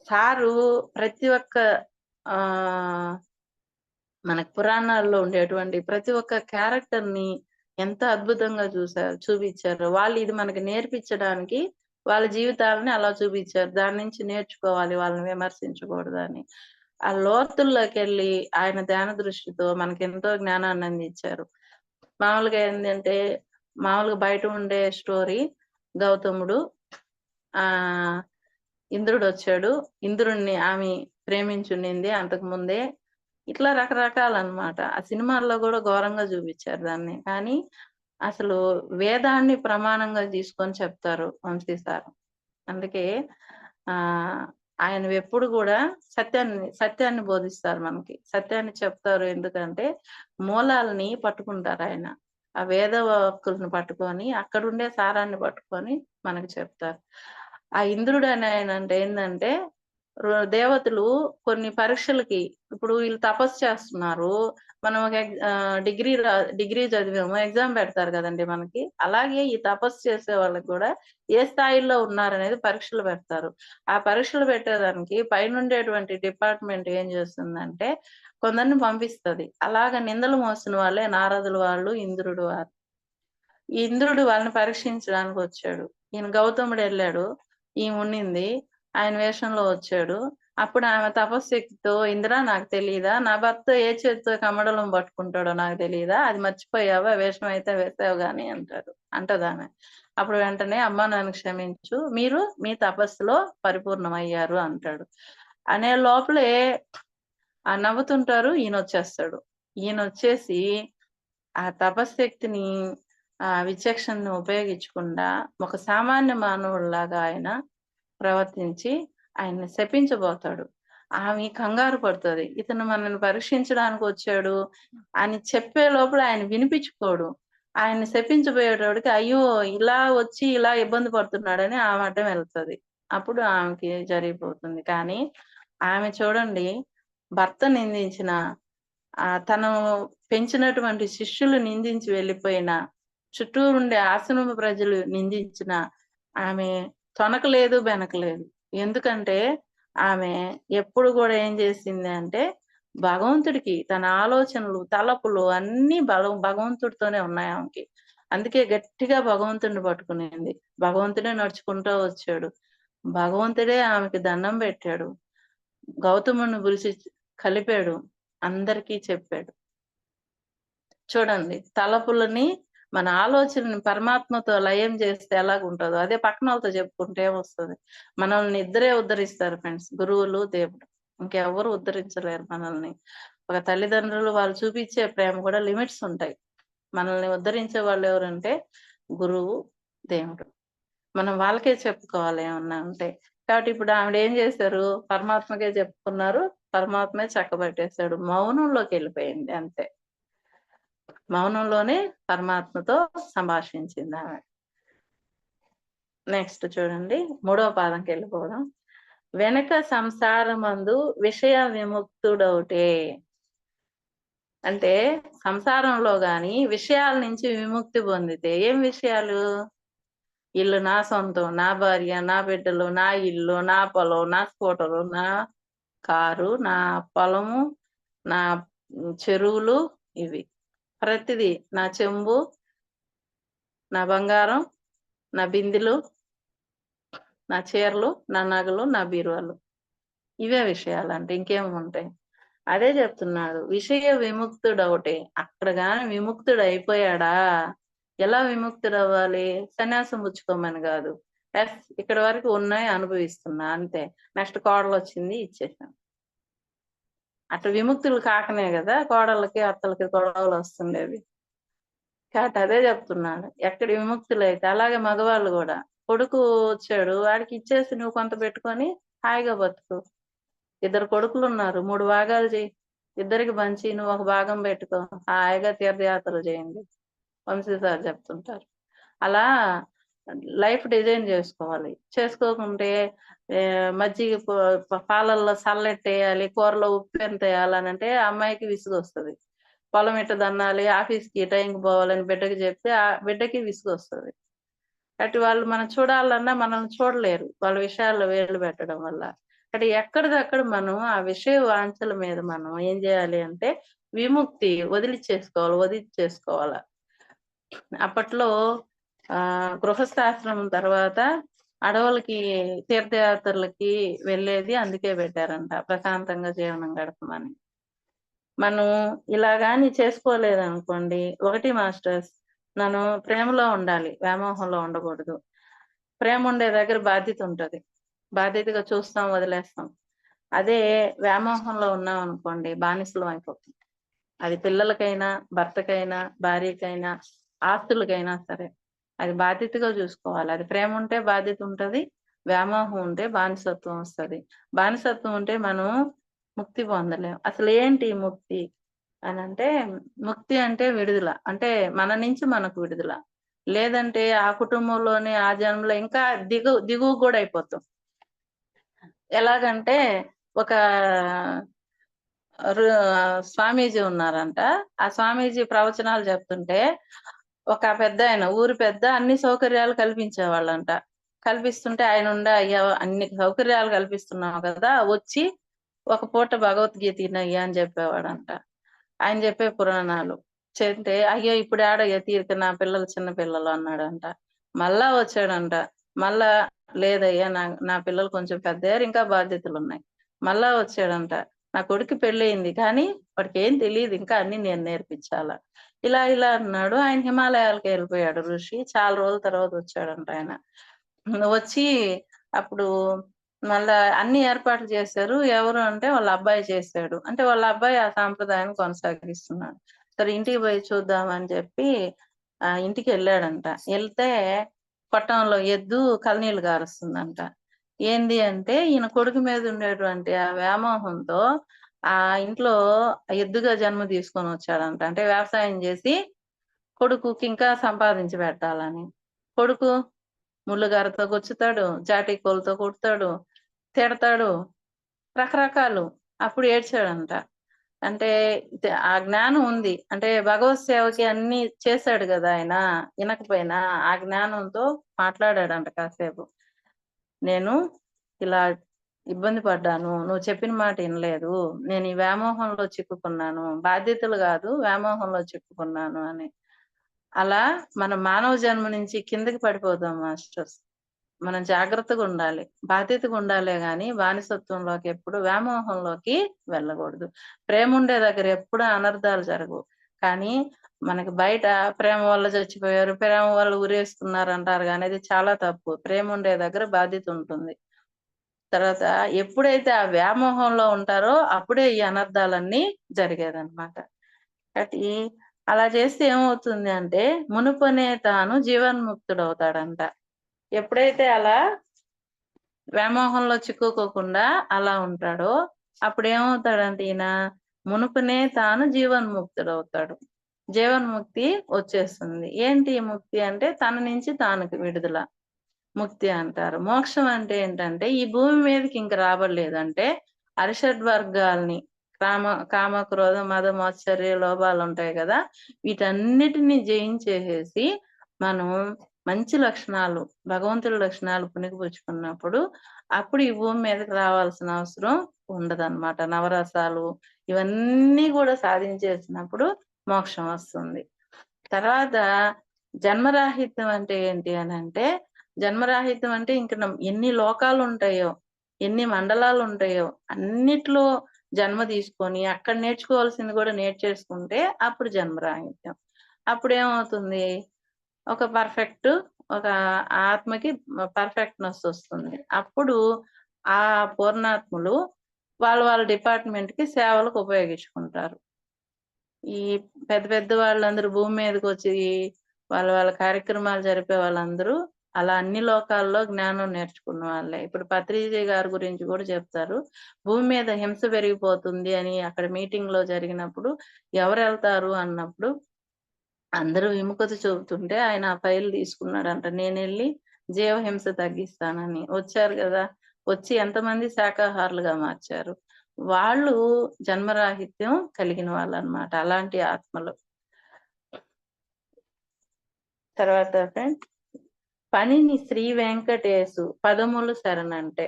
సారు ప్రతి ఒక్క ఆహ్, మనకు పురాణాల్లో ఉండేటువంటి ప్రతి ఒక్క క్యారెక్టర్‌ని ఎంత అద్భుతంగా చూపిచ్చారో. వాళ్ళు ఇది మనకి నేర్పించడానికి వాళ్ళ జీవితాలని అలా చూపిచ్చారు. దాని నుంచి నేర్చుకోవాలి వాళ్ళని విమర్శించకూడదని. ఆ లోతుల్లోకెళ్ళి ఆయన ధ్యాన దృష్టితో మనకెంతో జ్ఞానాన్ని అందించారు. మామూలుగా ఏందంటే, మామూలుగా బయట ఉండే స్టోరీ గౌతముడు ఆహ్, ఇంద్రుడొచ్చాడు. ఇంద్రుడిని ఆమె ప్రేమించుండింది అంతకు ముందే. ఇట్లా రకరకాలనమాట. ఆ సినిమాల్లో గూడా ఘోరంగా చూపిచ్చారు దాన్ని. కానీ, అసలు వేదాన్ని ప్రమాణంగా తీసుకొని చెప్తారు వంశీ సార్. అందుకే ఆహ్, ఆయనవెప్పుడు గూడా సత్యాన్ని బోధిస్తారు మనకి. సత్యాన్ని చెప్తారు. ఎందుకంటే, మూలాల్ని పట్టుకుంటారాయన. ఆ వేద వాక్కుల్ని పట్టుకొని, అక్కడుండే సారాన్ని పట్టుకొని మనకు చెప్తారు. ఆ ఇంద్రుడనాయనంటే ఏందంటే, దేవతలు కొన్ని పరీక్షలకి ఇప్పుడు వీళ్ళు తపస్సు చేస్తున్నారు. మనం ఒక డిగ్రీ చదివాము. ఎగ్జామ్ పెడతారు గదండీ మనకి. అలాగే ఈ తపస్సు చేసే వాళ్ళకి గూడా ఏ స్థాయిలో ఉన్నారనేది పరీక్షలు పెడతారు. ఆ పరీక్షలు పెట్టేదానికి పైనుండేటువంటి డిపార్ట్‌మెంట్ ఏం చేస్తుందంటే కొందరిని పంపిస్తది. అలాగా నిందలు మోసిన వాళ్ళే నారదులు వాళ్ళు, ఇంద్రుడు వారు. ఈ ఇంద్రుడు వాళ్ళని పరీక్షించడానికొచ్చాడు. ఈయన గౌతముడెళ్ళాడు. ఈముండింది. ఆయన వేషంలో వచ్చాడు. అప్పుడు ఆమె తపశ్శక్తితో ఇంద్రా నాకు తెలీదా? నా భర్త ఏ చేత్తో కమండలం పట్టుకుంటాడో నాకు తెలీదా? అది మర్చిపోయావా? వేషం అయితే వేసావు గాని అంటదామె. అప్పుడు వెంటనే అమ్మా నన్ను క్షమించు. మీరు మీ తపస్సులో పరిపూర్ణమయ్యారు అంటాడు. అనే లోపలే నవ్వుతుంటారు. ఈయనొచ్చేస్తాడు. ఈయనొచ్చేసి ఆ తపశ్శక్తిని విచక్షణను ఉపయోగించకుండా ఒక సామాన్య మానవుడిలాగా ఆయన ప్రవర్తించి ఆయన్ని శపించబోతాడు. ఆమె కంగారు పడుతది. ఇతను మనల్ని పరీక్షించడానికి వచ్చాడు అని చెప్పే లోపల ఆయన వినిపించుకోడు. ఆయన్ని శపించబోయేటోడికి అయ్యో! ఇలా వచ్చి ఇలా ఇబ్బంది పడుతున్నాడని ఆమె అడ్డం వెళ్తది. అప్పుడు ఆమెకి జరిగిపోతుంది. కానీ ఆమె చూడండి భర్త నిందించిన తను పెంచినటువంటి శిష్యులు నిందించి వెళ్ళిపోయిన, చుట్టూ ఉండే ఆశ్రమ ప్రజలు నిందించిన ఆమె తొనకలేదు, బెనకలేదు. ఎందుకంటే ఆమె ఎప్పుడు గూడా ఏం చేసింది అంటే, భగవంతుడికి తన ఆలోచనలు, తలపులు అన్నీ భగవంతుడితోనే ఉన్నాయి ఆమెకి. అందుకే గట్టిగా భగవంతుడిని పట్టుకునింది. భగవంతుడే నడుచుకుంటూ వచ్చాడు. భగవంతుడే ఆమెకి దండం పెట్టాడు. గౌతముడిని పిలిచి కలిపాడు. అందరికీ చెప్పాడు. చూడండి తలపులని మన ఆలోచనని పరమాత్మతో లయం చేస్తే ఎలాగుంటదో అదే పక్కనోళ్ళతో చెప్పుకుంటే ఏమొస్తది? మనల్ని ఇద్దరే ఉద్ధరిస్తారు ఫ్రెండ్స్. గురువులు, దేవుడు. ఇంకెవ్వరు ఉద్ధరించలేరు మనల్ని. ఒక తల్లిదండ్రులు వాళ్ళు చూపించే ప్రేమ కూడా లిమిట్స్ ఉంటాయి. మనల్ని ఉద్ధరించే వాళ్ళు ఎవరంటే గురువు, దేవుడు. మనం వాళ్ళకే చెప్పుకోవాలి ఏమన్నా ఉంటే. కాబట్టి ఇప్పుడు ఆవిడ ఏం చేశారు? పరమాత్మకే చెప్పుకున్నారు. పరమాత్మే చక్కబెట్టేశాడు. మౌనంలోకెళ్ళిపోయింది అంతే. మౌనంలోనే పరమాత్మతో సంభాషించిందామె. నెక్స్ట్ చూడండి. మూడవ పాదంకెళ్ళిపోదాం. వెనక సంసారమందు విషయ విముక్తుడౌటే. అంటే సంసారంలో గాని విషయాల నుంచి విముక్తి పొందితే ఏం విషయాలు? ఇల్లు నా సొంతం, నా భార్య, నా బిడ్డలు, నా ఇల్లు, నా పొలం, నా స్కూటరు, నా కారు, నా పొలము, నా చెరువులు ఇవి. ప్రతిదీ నా చెంబు, నా బంగారం, నా బిందెలు, నా చీరలు, నా నగలు, నా బీరువాలు. ఇవే విషయాలంటే ఇంకేముంటాయి? అదే చెప్తున్నాడు. విషయ విముక్తుడొకటే. అక్కడ గాని విముక్తుడయిపోయాడా? ఎలా విముక్తుడవ్వాలి? సన్యాసం పుచ్చుకోమని గాదు. ఇక్కడి వరకు ఉన్నాయి అనుభవిస్తున్నా అంతే. నెక్స్ట్ కోడలొచ్చింది ఇచ్చేసాను. అట్లా విముక్తులు కాకనే గదా కోడళ్ళకి, అత్తలకి గొడవలొస్తుండేవి. కాబట్టి అదే చెప్తున్నాడు. ఎక్కడ విముక్తులైతే అలాగే మగవాళ్ళు గూడా. కొడుకు వచ్చాడు వాడికి ఇచ్చేసి నువ్వు కొంత పెట్టుకొని హాయిగా బతుకు. ఇద్దరు కొడుకులున్నారు. 3 భాగాలు చెయ్యి. ఇద్దరికి పంచి నువ్వు ఒక భాగం పెట్టుకో. హాయిగా తీర్థయాత్రలు చేయండి. వంశీ సార్ చెప్తుంటారు. అలా లైఫ్ డిజైన్ చేసుకోవాలి. చేసుకోకుంటే మజ్జిగ పాలల్లో సల్లెట్టేయాలి, కూరలో ఉప్పెంతేయాలనంటే ఆ అమ్మాయికి విసుగొస్తది. పొలం ఇట్ట దన్నాలి, ఆఫీస్‌కి టైంకి పోవాలని బిడ్డకి చెప్తే ఆ బిడ్డకి విసుగొస్తది. అటు వాళ్ళు మనం చూడాలన్నా మనల్ని చూడలేరు. వాళ్ళ విషయాల్లో వేలు పెట్టడం వల్ల. అంటే ఎక్కడిదక్కడ మనం ఆ విషయ వాంఛల మీద మనం ఏం చేయాలి అంటే విముక్తి వదిలిచ్చేసుకోవాల. అప్పట్లో గృహస్థాశ్రమం తర్వాత అడవులకి తీర్థయాత్రలకి వెళ్ళేది అందుకే పెట్టారంట. ప్రశాంతంగా జీవనం గడపమని. మనం ఇలా గాని చేసుకోలేదనుకోండి, ఒకటి మాస్టర్స్ మనం ప్రేమలో ఉండాలి. వ్యామోహంలో ఉండకూడదు. ప్రేమ ఉండే దగ్గర బాధ్యత ఉంటది. బాధ్యతగా చూస్తాం, వదిలేస్తాం. అదే వ్యామోహంలో ఉన్నామనుకోండి బానిసలం అయిపోతాం. అది పిల్లలకైనా, భర్తకైనా, భార్యకైనా, ఆస్తులకైనా సరే. అది బాధ్యతగా చూసుకోవాలి. అది ప్రేమ ఉంటే బాధ్యత ఉంటది. వ్యామోహం ఉంటే బానిసత్వం వస్తది. బానిసత్వం ఉంటే మనం ముక్తి పొందలేం. అసలేంటి ముక్తి అనంటే, ముక్తి అంటే విడుదల. అంటే మన నుంచి మనకు విడుదల. లేదంటే ఆ కుటుంబంలోనే ఆ జన్మలో ఇంకా దిగువ గూడా అయిపోతాం. ఎలాగంటే ఒక రు స్వామీజీ ఉన్నారంట. ఆ స్వామీజీ ప్రవచనాలు చెప్తుంటే, ఒక పెద్దాయన, ఊరి పెద్ద అన్ని సౌకర్యాలు కల్పించేవాళ్ళంట. కల్పిస్తుంటే ఆయనుండి, "అయ్యా! అన్ని సౌకర్యాలు కల్పిస్తున్నావు కదా! వచ్చి ఒక పూట భగవద్గీత ఇనయ్యా" అని చెప్పేవాడంట. ఆయన చెప్పే పురాణాలు. చెప్తే, "అయ్యో! ఇప్పుడేడయ్యా తీరిక, నా పిల్లలు చిన్న పిల్లలు" అన్నాడంట. మళ్ళా వచ్చాడంట. మళ్ళా, "లేదయ్యా, నా నా పిల్లలు కొంచెం పెద్దయ్యారు, ఇంకా బాధ్యతలున్నాయి." మళ్ళా వచ్చాడంట. "నా కొడుక్కి పెళ్లయింది. కానీ వాడికేం తెలీదు. ఇంకా అన్నీ నేను నేర్పించాలా." ఇలా అన్నాడు. ఆయన హిమాలయాలకెళ్ళిపోయాడు ఋషి. చాలా రోజుల తర్వాత వచ్చాడంట ఆయన. వచ్చి అప్పుడు మళ్ళా అన్ని ఏర్పాట్లు చేశారు. ఎవరు అంటే వాళ్ళ అబ్బాయి చేశాడు. అంటే వాళ్ళ అబ్బాయి ఆ సాంప్రదాయాన్ని కొనసాగిస్తున్నాడు. సరే ఇంటికి పోయి చూద్దామని చెప్పి ఇంటికెళ్ళాడంట. ఎళ్తే కొట్టంలో ఎద్దు కన్నీళ్లు గారుస్తుందంట. ఏంది అంటే ఈయన కొడుకు మీద ఉండేటువంటి ఆ వ్యామోహంతో ఆ ఇంట్లో ఎద్దుగా జన్మ తీసుకొనొచ్చాడంట. అంటే వ్యవసాయం చేసి కొడుకుకి ఇంకా సంపాదించి పెట్టాలని. కొడుకు ముళ్ళుగారతో గుచ్చుతాడు, జాటీకోలతో కొడతాడు, తిడతాడు, రకరకాలు. అప్పుడు ఏడ్చాడంట. అంటే ఆ జ్ఞానం ఉంది. అంటే భగవత్ సేవకి అన్నీ చేశాడు గదా ఆయన. ఇనకపోయినా ఆ జ్ఞానంతో మాట్లాడాడంట కాసేపు. "నేను ఇలా ఇబ్బంది పడ్డాను. నువ్వు చెప్పిన మాట ఇనలేదు. నేను ఈ వ్యామోహంలో చిక్కుకున్నాను. బాధ్యతలు గాదు, వ్యామోహంలో చిక్కుకున్నాను" అని. అలా మనం మానవ జన్మ నుంచి కిందకి పడిపోతాం మాస్టర్స్. మనం జాగ్రత్తగుండాలి. బాధ్యతగుండాలే గాని బానిసత్వంలోకి ఎప్పుడు, వ్యామోహంలోకి వెళ్ళగూడదు. ప్రేముండే దగ్గర ఎప్పుడు అనర్థాలు జరగవు. కానీ మనకి బయట ప్రేమ వల్ల చచ్చిపోయారు, ప్రేమ వల్ల ఉరేసుకున్నారంటారు గానీ అది చాలా తప్పు. ప్రేముండే దగ్గర బాధ్యతుంటుంది. తర్వాత ఎప్పుడైతే ఆ వ్యామోహంలో ఉంటారో అప్పుడే ఈ అనర్థాలన్నీ జరిగేదనమాట. కాబట్టి అలా చేస్తే ఏమవుతుంది అంటే మునుపనే తాను జీవన్ముక్తుడవుతాడంట. ఎప్పుడైతే అలా వ్యామోహంలో చిక్కుకోకుండా అలా ఉంటాడో అప్పుడేమవుతాడంటే ఈయన మునుపనే తాను జీవన్ముక్తుడవుతాడు. జీవన్ముక్తి వచ్చేస్తుంది. ఏంటి ఈ ముక్తి అంటే తన నుంచి తానుకి విడుదల. ముక్తి అంటారు. మోక్షం అంటే ఏంటంటే ఈ భూమి మీదకి ఇంక రాబడలేదంటే అరిషడ్ వర్గాల్ని కామ, క్రోధ, మద, మాత్సర్య, లోభాలుంటాయి గదా! వీటన్నిటిని జయించేసేసి మనం మంచి లక్షణాలు, భగవంతుడి లక్షణాలు పుణికిపుచ్చుకున్నప్పుడు అప్పుడు ఈ భూమి మీదకి రావాల్సిన అవసరం ఉండదనమాట. నవరసాలు ఇవన్నీ గూడా సాధించేసినప్పుడు మోక్షం వస్తుంది. తర్వాత జన్మరాహిత్యం అంటే ఏంటి అనంటే, జన్మరాహిత్యం అంటే ఇంక ఎన్ని లోకాలుంటాయో, ఎన్ని మండలాలుంటాయో అన్నిట్లో జన్మ తీసుకొని అక్కడ నేర్చుకోవాల్సింది గూడా నేర్చేసుకుంటే అప్పుడు జన్మరాహిత్యం. అప్పుడేమవుతుంది? ఒక పర్ఫెక్ట్ ఒక ఆత్మకి పర్ఫెక్ట్‌నెస్ ఒస్తుంది. అప్పుడు ఆ పూర్ణాత్ములు వాళ్ళ డిపార్ట్‌మెంట్‌కి సేవలకు ఉపయోగించుకుంటారు. ఈ పెద్ద పెద్ద వాళ్ళందరూ భూమి మీదకొచ్చి వాళ్ళ కార్యక్రమాలు జరిపే వాళ్ళందరూ అలా అన్ని లోకాల్లో జ్ఞానం నేర్చుకున్న వాళ్ళే. ఇప్పుడు పత్రిజీ గారి గురించి గూడా చెప్తారు. భూమి మీద హింస పెరిగిపోతుంది అని అక్కడ మీటింగ్‌లో జరిగినప్పుడు ఎవరెళ్తారు అన్నప్పుడు అందరూ విముఖత చూపుతుంటే ఆయన ఆ ఫైల్ తీసుకున్నాడంట. నేనెళ్ళి జీవహింస తగ్గిస్తానని. వచ్చారు గదా! వచ్చి ఎంతమంది శాకాహారులుగా మార్చారు. వాళ్ళు జన్మరాహిత్యం కలిగిన వాళ్ళనమాట. అలాంటి ఆత్మలు. తర్వాత ఫ్రెండ్స్, పనిని శ్రీ వెంకటేశు పదములు శరణంటే.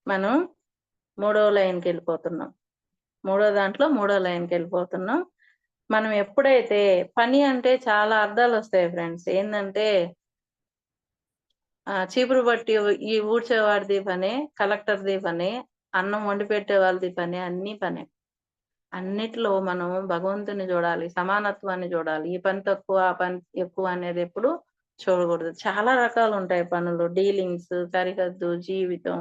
మనం మూడో లైన్‌కెళ్ళిపోతున్నాం. మూడో దాంట్లో మూడో లైన్‌కెళ్ళిపోతున్నాం. మనం ఎప్పుడైతే పని అంటే చాలా అర్థాలొస్తాయి ఫ్రెండ్స్. ఏందంటే చీపురు పట్టి ఈ ఊడ్చేవాడిది పనే, కలెక్టర్‌ది పనే, అన్నం వండి పెట్టే వాళ్ళది పనే, అన్నీ పనే. అన్నిట్లో మనం భగవంతుడిని చూడాలి, సమానత్వాన్ని చూడాలి. ఈ పని తక్కువ, ఆ పని ఎక్కువ అనేది ఎప్పుడు చూడకూడదు. చాలా రకాలుంటాయి పనులు. డీలింగ్స్, సరిహద్దు, జీవితం,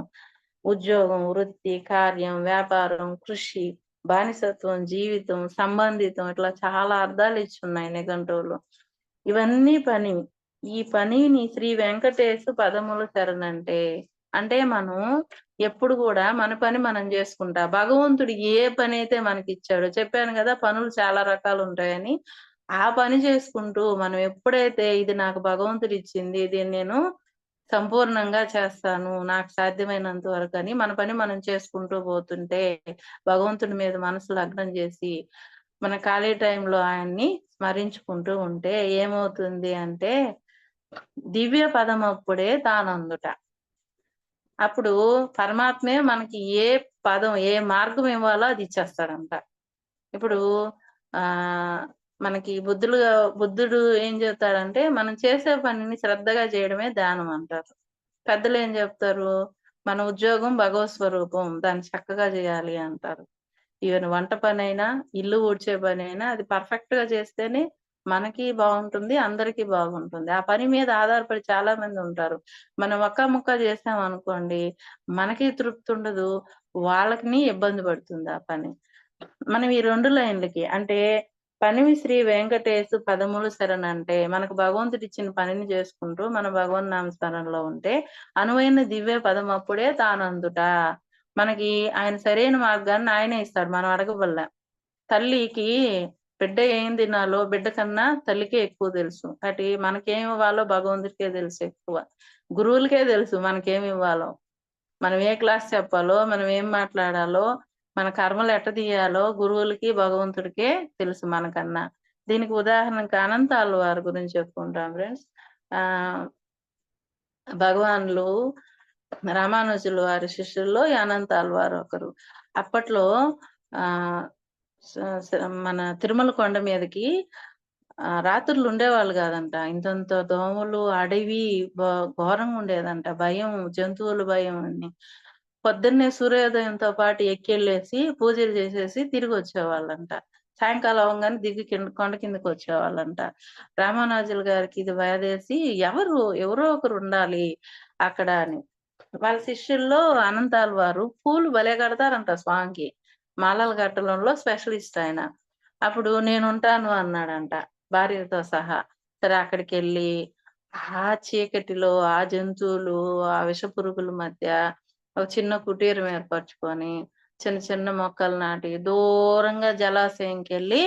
ఉద్యోగం, వృత్తి, కార్యం, వ్యాపారం, కృషి, బానిసత్వం, జీవితం, సంబంధితం ఇట్లా చాలా అర్థాలిచ్చున్నాయి నిఘంటువులు. ఇవన్నీ పని. ఈ పనిని శ్రీ వెంకటేశు పదములు శరణంటే. అంటే మనం ఎప్పుడు గూడా మన పని మనం జేసుకుంటా. భగవంతుడు ఏ పనైతే మనకిచ్చాడో చెప్పాను గదా! పనులు చాలా రకాలుంటాయని. ఆ పని చేసుకుంటూ మనం ఎప్పుడైతే ఇది నాకు భగవంతుడిచ్చింది, దీన్ని నేను సంపూర్ణంగా చేస్తాను. నాకు సాధ్యమైనంత వరకని మన పని మనం చేసుకుంటూ పోతుంటే, భగవంతుడి మీద మనసు లగ్నం చేసి, మన ఖాళీ టైంలో ఆయన్ని స్మరించుకుంటూ ఉంటే ఏమవుతుంది అంటే, దివ్య పదమప్పుడే తానందుట. అప్పుడు పరమాత్మే మనకి ఏ పదం, ఏ మార్గం ఇవ్వాలో అది ఇచ్చేస్తాడంట. ఇప్పుడు ఆహ్, మనకి బుద్ధుడు ఏం చెప్తాడంటే, మనం చేసే పనిని శ్రద్ధగా చేయడమే ధ్యానం అంటారు. పెద్దలేం జెప్తారు, మన ఉద్యోగం భగవత్ స్వరూపం. దాన్ని చక్కగా జేయాలి అంటారు. ఈవెన్ వంట పనైనా, ఇల్లు ఊడ్చే పనైనా అది పర్ఫెక్ట్‌గా చేస్తేనే మనకి బావుంటుంది, అందరికీ బాగుంటుంది. ఆ పని మీద ఆధారపడి చాలా మందుంటారు. మనం ఒక్క ముక్క చేసామనుకోండి, మనకి తృప్తుండదు, వాళ్ళకిని ఇబ్బంది పడుతుంది ఆ పని. మనం ఈ 2 లైన్‌లకి అంటే పనివి శ్రీ వెంకటేశు పదములు శరణంటే మనకు భగవంతుడిచ్చిన పనిని చేసుకుంటూ మన భగవన్నామ స్మరణలో ఉంటే అనువైన దివ్య పదం అప్పుడే తానందుట. మనకి ఆయన సరైన మార్గాన్ని ఆయనే ఇస్తాడు. మనం అడగవల్ల. తల్లికి బిడ్డ ఏం తినాలో బిడ్డ కన్నా తల్లికే ఎక్కువ తెలుసు. కాబట్టి మనకేమి ఇవ్వాలో భగవంతుడికే తెలుసు ఎక్కువ. గురువులకే తెలుసు మనకేమి ఇవ్వాలో. మనం ఏ క్లాస్ చెప్పాలో, మనం ఏం మాట్లాడాలో, మన కర్మలు ఎట్ట తీయాలో గురువులకి, భగవంతుడికే తెలుసు మనకన్నా. దీనికి ఉదాహరణకు అనంత ఆళ్వార్ గురించి చెప్పుకుంటాం ఫ్రెండ్స్. ఆహ్, భగవాన్లు రామానుజుల వారి శిష్యుల్లో ఈ అనంత ఆళ్వార్ ఒకరు. అప్పట్లో ఆహ్, స స మన తిరుమల కొండ మీదకి రాత్రులు ఉండేవాళ్ళు గాదంట. ఇంతంత దోమలు, అడవి ఘోరంగా ఉండేదంట. భయం, జంతువుల భయం అన్ని. పొద్దున్నే సూర్యోదయంతో పాటు ఎక్కెళ్ళేసి పూజలు చేసేసి తిరిగొచ్చేవాళ్ళంట. సాయంకాలం అవ్వంగానే దిగి కొండ కిందకొచ్చేవాళ్ళంట. రామానుజులు గారికి ఇది బాధేసి ఎవరో ఒకరుండాలి అక్కడ అని. వాళ్ళ శిష్యుల్లో అనంతాల్ వారు పూలు భలే కడతారంట స్వామికి. మాలలు కట్టడంలో స్పెషలిస్ట్ ఆయన. అప్పుడు నేనుంటాను అన్నాడంట భార్యతో సహా. సరే అక్కడికెళ్ళి ఆ చీకటిలో, ఆ జంతువులు, ఆ విషపురుగుల మధ్య ఒక చిన్న కుటీరం ఏర్పరచుకొని, చిన్న చిన్న మొక్కలు నాటి, దూరంగా జలాశయంకెళ్ళి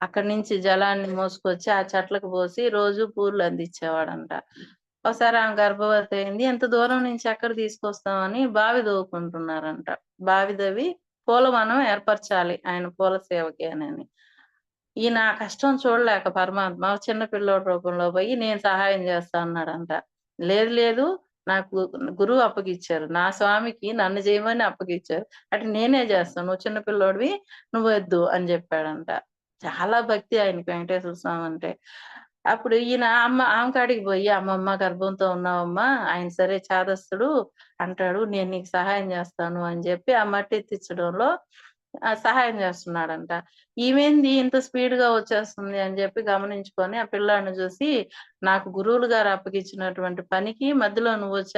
అక్కడి నుంచి జలాన్ని మోసుకొచ్చి ఆ చెట్లకు పోసి రోజు పూలు అందించేవాడంట. ఒకసారి ఆమె గర్భవతి అయింది. ఎంత దూరం నుంచి ఎక్కడ తీసుకొస్తామని బావి దవ్వుకుంటున్నారంట. బావి దవ్వి పూలవనం ఏర్పరచాలి ఆయన పూల సేవకి అనని. ఈయన ఆ కష్టం చూడలేక పరమాత్మ చిన్న పిల్లోడి రూపంలో పోయి నేను సహాయం చేస్తా అన్నాడంట. లేదు లేదు నాకు గురువు అప్పగిచ్చారు. నా స్వామికి నన్ను చేయమని అప్పగిచ్చారు. అంటే నేనే చేస్తాను. నువ్వు చిన్న పిల్లోడివి నువ్వొద్దు అని చెప్పాడంట. చాలా భక్తి ఆయనకి వెంకటేశ్వర స్వామి అంటే. అప్పుడు ఈయన ఆమె కాడికి పోయి అమ్మమ్మ గర్భంతో ఉన్నావమ్మా ఆయన సరే చాదస్తుడు అంటాడు. నేను నీకు సహాయం చేస్తాను అని చెప్పి ఆ మట్టి ఎత్తిచ్చడంలో సహాయం చేస్తున్నాడంట. ఈమేంది ఇంత స్పీడ్‌గా వచ్చేస్తుంది అని జెప్పి గమనించుకొని ఆ పిల్లాడిని జూసి, నాకు గురువులు గారు అప్పగిచ్చినటువంటి పనికి మధ్యలో నువ్వొచ్చి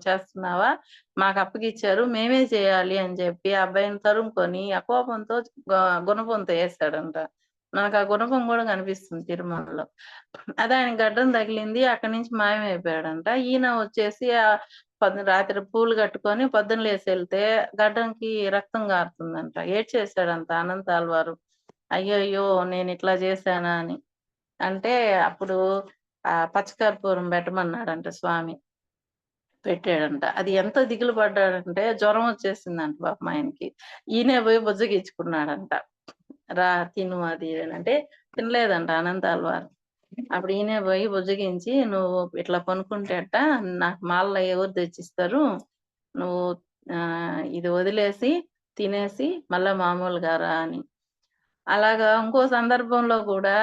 చేస్తున్నావా? మాకప్పగిచ్చారు. మేమే చేయాలి అని జెప్పి ఆ అబ్బాయిని తరుముకొని ఆ కోపంతో గ గుణపంతో యేసాడంట. మనకు ఆ గుణపం గూడా కనిపిస్తుంది తిరుమలలో. అది ఆయనకి గడ్డం తగిలింది. అక్కడి నుంచి మాయమైపోయాడంట. ఈయన వచ్చేసి రాత్రి పూలు కట్టుకొని పొద్దున లేసెళ్తే గడ్డంకి రక్తం గారుతుందంట. ఏడ్చేసాడంట అనంతాళ్వారు. అయ్యయ్యో! నేనిట్లా జేశానా అని. అంటే అప్పుడు పచ్చకర్పూరం బెట్టమన్నాడంట స్వామి. పెట్టాడంట. అది ఎంత దిగులు పడ్డాడంటే జ్వరం వచ్చేసిందంట పాపం ఆయనకి. ఈయనే పోయి బుజ్జగించుకున్నాడంట. రా తిను అది ఇది అనంటే తినలేదంట అనంతాళ్వారు. అప్పుడు ఈయనే పోయి బుజ్జగించి, "నువ్వు ఇట్లా పనుకుంటే ఎట్టా? నాకు మాలలో ఎవరు తెచ్చిస్తారు? నువ్వు ఇది వదిలేసి, తినేసి మళ్ళా మామూలుగా రా" అని. అలాగా ఇంకో సందర్భంలో గూడా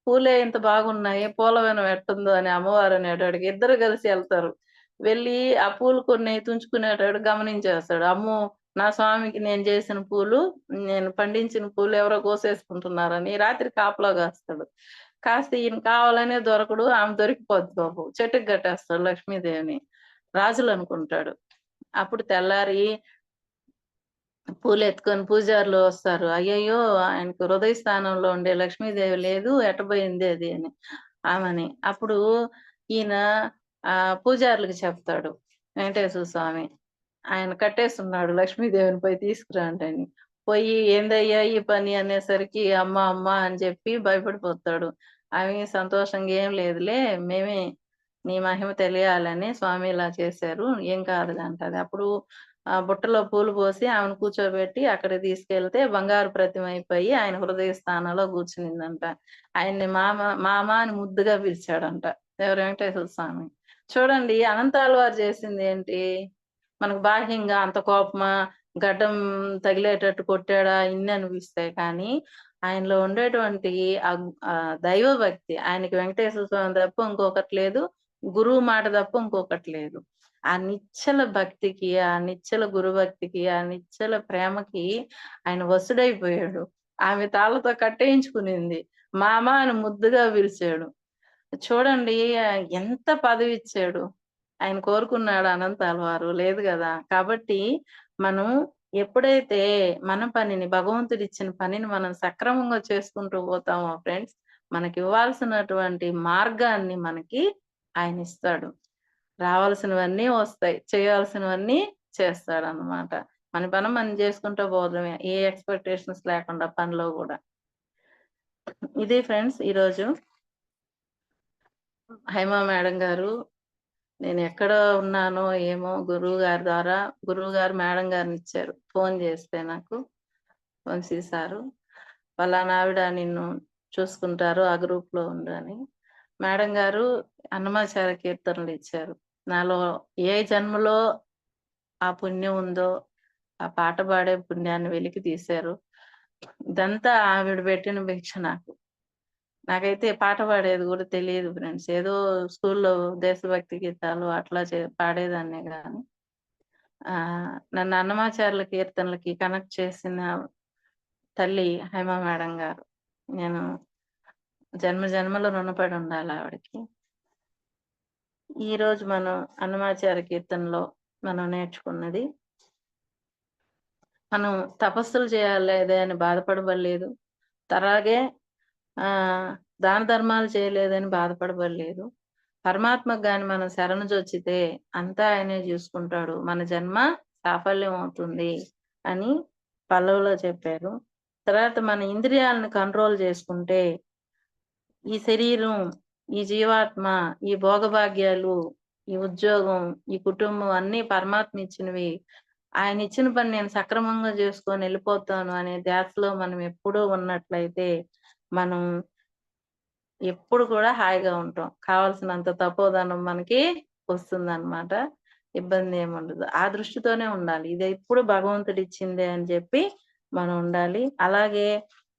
పూలే ఇంత బాగున్నాయి, పూలవనం ఎట్టుందో అని అమ్మవారు అనేటోడికి ఇద్దరు కలిసి ఎళ్తారు. వెళ్ళి ఆ పూలు కొన్ని తుంచుకునేటోడు గమనించేస్తాడు. అమ్మో! నా స్వామికి నేను చేసిన పూలు, నేను పండించిన పూలు ఎవరో కోసేసుకుంటున్నారని రాత్రి కాపలా కాస్తాడు. కాస్తే ఈయన కావాలనే దొరకడు. ఆమె దొరికిపోద్ది పాపం. చెట్టుకి కట్టేస్తాడు లక్ష్మీదేవిని. రాజులనుకుంటాడు. అప్పుడు తెల్లారి పూలెత్తుకొని పూజారులు వస్తారు. అయ్యయ్యో! ఆయనకు హృదయ స్థానంలో ఉండే లక్ష్మీదేవి లేదు ఎటుపోయింది అది అని ఆమని. అప్పుడు ఈయన పూజారులకి చెప్తాడు వెంకటేశ్వర స్వామి. ఆయన కట్టేసున్నాడు లక్ష్మీదేవిని పోయి తీసుకురండి అని. పోయి ఏందయ్యా ఈ పని అనేసరికి అమ్మ అమ్మ అని చెప్పి భయపడిపోతాడు. ఆమె సంతోషంగా ఏం లేదులే మేమే నీ మహిమ తెలియాలని స్వామి ఇలా చేశారు. ఏం కాదులే అంటది. అప్పుడు బుట్టలో పూలు పోసి ఆమెను కూర్చోబెట్టి అక్కడికి తీసుకెళ్తే బంగారు ప్రతిమ అయిపోయి ఆయన హృదయ స్థానంలో కూర్చునిందంట. ఆయన్ని మామ మామ అని ముద్దుగా పిలిచాడంట. ఎవరు? వెంకటేశ్వర స్వామి. చూడండి అనంతాళ్వారు చేసిందేంటి? మనకు బాహ్యంగా అంత కోపమా, గడ్డం తగిలేటట్టు కొట్టాడా ఇన్ని అనిపిస్తాయి. కానీ ఆయనలో ఉండేటువంటి దైవ భక్తి, ఆయనకి వెంకటేశ్వర స్వామి తప్ప ఇంకొకటి లేదు. గురువు మాట తప్ప ఇంకొకటి లేదు. ఆ నిశ్చల భక్తికి, ఆ నిశ్చల గురుభక్తికి, ఆ నిశ్చల ప్రేమకి ఆయన వశుడైపోయాడు. ఆమె తాళ్ళతో కట్టేయించుకునింది. మామ అని ముద్దుగా పిలిచాడు. చూడండి ఎంత పదవిచ్చాడు. ఆయన కోరుకున్నాడా అనంతాళ్వారు? లేదు గదా! కాబట్టి మనం ఎప్పుడైతే మన పనిని, భగవంతుడిచ్చిన పనిని మనం సక్రమంగా చేసుకుంటూ పోతామో ఫ్రెండ్స్, మనకివ్వాల్సినటువంటి మార్గాన్ని మనకి ఆయనిస్తాడు. రావాల్సినవన్నీ వస్తాయి. చేయాల్సినవన్నీ చేస్తాడన్నమాట. మన పని మనం చేసుకుంటూ పోవడమే. ఏ ఎక్స్‌పెక్టేషన్స్ లేకుండా పనిలో గూడా. ఇది ఫ్రెండ్స్ ఈరోజు హైమా మేడం గారు, నేనెక్కడ ఉన్నానో ఏమో గురువుగారి ద్వారా, గురువుగారు మేడం గారినిచ్చారు. ఫోను చేస్తే నాకు వంశీ సారు, "పలానా ఆవిడ నిన్ను చూసుకుంటారు. ఆ గ్రూప్‌లో ఉండు" అని. మేడం గారు అన్నమాచార్య కీర్తనలిచ్చారు. నాలో ఏ జన్మలో ఆ పుణ్యం ఉందో, ఆ పాట పాడే పుణ్యాన్ని వెలికి తీశారు. ఇదంతా ఆవిడ పెట్టిన భిక్ష నాకు. నాకైతే పాట పాడేది గూడా తెలీదు ఫ్రెండ్స్. ఏదో స్కూల్లో దేశభక్తి గీతాలు అట్లా పాడేదాన్నే గాని, నన్ను అన్నమాచార్యుల కీర్తనలకి కనెక్ట్ చేసిన తల్లి హేమ మేడం గారు. నేను జన్మ జన్మలో రుణపడి ఉండాలి ఆవిడకి. ఈరోజు మనం అన్నమాచార్య కీర్తనలో మనం నేర్చుకున్నది, మనం తపస్సులు చేయలేదే అని బాధపడబడలేదు. అలాగే దాన ధర్మాలు చేయలేదని బాధపడబడలేదు. పరమాత్మకు గాని మనం శరణుజొచ్చితే అంతా ఆయనే చూసుకుంటాడు. మన జన్మ సాఫల్యం అవుతుంది అని పల్లవిలో చెప్పారు. తర్వాత మన ఇంద్రియాలను కంట్రోల్ చేసుకుంటే ఈ శరీరం, ఈ జీవాత్మ, ఈ భోగభాగ్యాలు, ఈ ఉద్యోగం, ఈ కుటుంబం అన్నీ పరమాత్మ ఇచ్చినవి. ఆయన ఇచ్చిన పని నేను సక్రమంగా చేసుకొని వెళ్ళిపోతాను అనే ధ్యాసలో మనం ఎప్పుడూ ఉన్నట్లయితే మనం ఎప్పుడు కూడా హాయిగా ఉంటాం. కావాల్సినంత తపోధనం మనకి వస్తుందన్నమాట. ఇబ్బంది ఏముండదు. ఆ దృష్టితోనే ఉండాలి. ఇది ఎప్పుడు భగవంతుడిచ్చిందే అని చెప్పి మనం ఉండాలి. అలాగే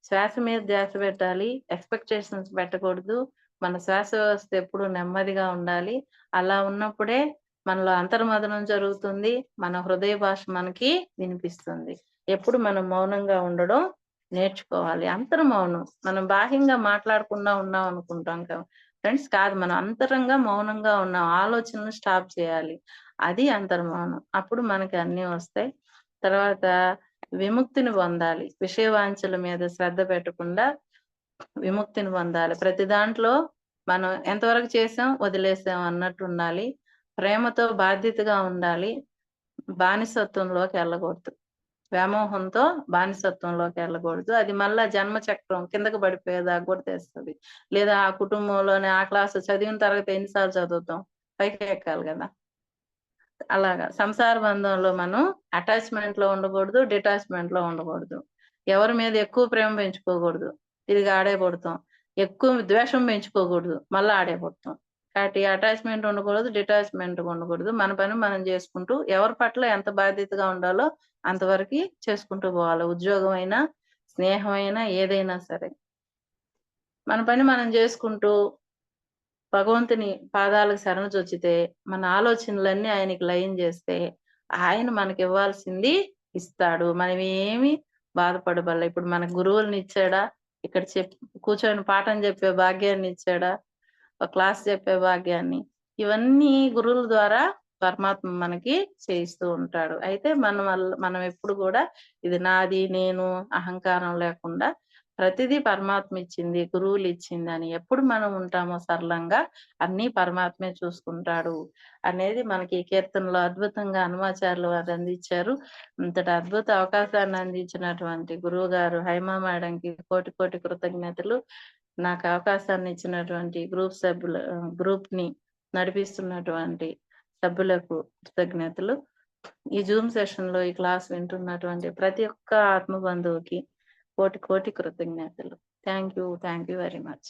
శ్వాస మీద ధ్యాస పెట్టాలి. ఎక్స్‌పెక్టేషన్స్ పెట్టకూడదు. మన శ్వాస వ్యవస్థ ఎప్పుడు నెమ్మదిగా ఉండాలి. అలా ఉన్నప్పుడే మనలో అంతర్మథనం జరుగుతుంది. మన హృదయ భాష మనకి వినిపిస్తుంది. ఎప్పుడు మనం మౌనంగా ఉండడం నేర్చుకోవాలి. అంతర్మౌనం. మనం బాహ్యంగా మాట్లాడకుండా ఉన్నాం అనుకుంటాం ఫ్రెండ్స్. కాదు, మనం అంతరంగా మౌనంగా ఉన్నాం. ఆలోచనలు స్టాప్ చేయాలి. అది అంతర్మౌనం. అప్పుడు మనకి అన్నీ వస్తాయి. తర్వాత విముక్తిని పొందాలి. విషయ వాంఛల మీద శ్రద్ధ పెట్టకుండా విముక్తిని పొందాలి. ప్రతి దాంట్లో మనం ఎంతవరకు చేసాం, వదిలేసాం అన్నట్టు ఉండాలి. ప్రేమతో బాధ్యతగా ఉండాలి. బానిసత్వంలోకి వెళ్ళకూడదు. వ్యామోహంతో బానిసత్వంలోకి వెళ్ళకూడదు. అది మళ్ళా జన్మ చక్రం కిందకి పడిపోయేదాకా కూడా తెస్తది. లేదా ఆ కుటుంబంలోనే ఆ క్లాసు చదివిన తరగతి ఎన్నిసార్లు చదువుతాం? పైకి ఎక్కాలి గదా! అలాగా సంసార బంధంలో మనం అటాచ్‌మెంట్‌లో ఉండకూడదు. డిటాచ్‌మెంట్‌లో ఉండకూడదు. ఎవరి మీద ఎక్కువ ప్రేమ పెంచుకోకూడదు. తిరిగి ఆడే పుడతాం. ఎక్కువ ద్వేషం పెంచుకోకూడదు. మళ్ళా ఆడే పుడతాం. కాబట్టి అటాచ్‌మెంట్ ఉండకూడదు. డిటాచ్‌మెంట్ ఉండకూడదు. మన పని మనం చేసుకుంటూ ఎవరి పట్ల ఎంత బాధ్యతగా ఉండాలో అంతవరకి చేసుకుంటూ పోవాలి. ఉద్యోగం అయినా, స్నేహం అయినా ఏదైనా సరే. మన పని మనం చేసుకుంటూ భగవంతుని పాదాలకు శరణుజొచ్చితే, మన ఆలోచనలన్నీ ఆయనకి లయం జేస్తే, ఆయన మనకివ్వాల్సింది ఇస్తాడు. మనమేమి బాధపడబల్ల. ఇప్పుడు మనకు గురువులనిచ్చాడా? ఇక్కడ కూర్చొని పాఠం చెప్పే భాగ్యాన్నిచ్చాడా? ఒక క్లాస్ చెప్పే భాగ్యాన్ని. ఇవన్నీ గురువుల ద్వారా పరమాత్మ మనకి చేయిస్తూ ఉంటాడు. అయితే మనం ఎప్పుడు గూడా ఇది నాది, నేను అహంకారం లేకుండా ప్రతిదీ పరమాత్మ ఇచ్చింది, గురువులిచ్చిందని ఎప్పుడు మనం ఉంటామో సరళంగా అన్నీ పరమాత్మే చూసుకుంటాడు అనేది మనకి ఈ కీర్తనలో అద్భుతంగా హనుమాచార్యులు వారు అందించారు. ఇంతటి అద్భుత అవకాశాన్ని అందించినటువంటి గురువుగారు హైమా మేడంకి కోటి కోటి కృతజ్ఞతలు. నాకు అవకాశాన్ని ఇచ్చినటువంటి గ్రూప్‌ని నడిపిస్తున్నటువంటి సభ్యులకు కృతజ్ఞతలు. ఈ జూమ్ సెషన్‌లో ఈ క్లాస్ వింటున్నటువంటి ప్రతి ఒక్క ఆత్మ బంధువుకి కోటి కోటి కృతజ్ఞతలు. Thank you very much.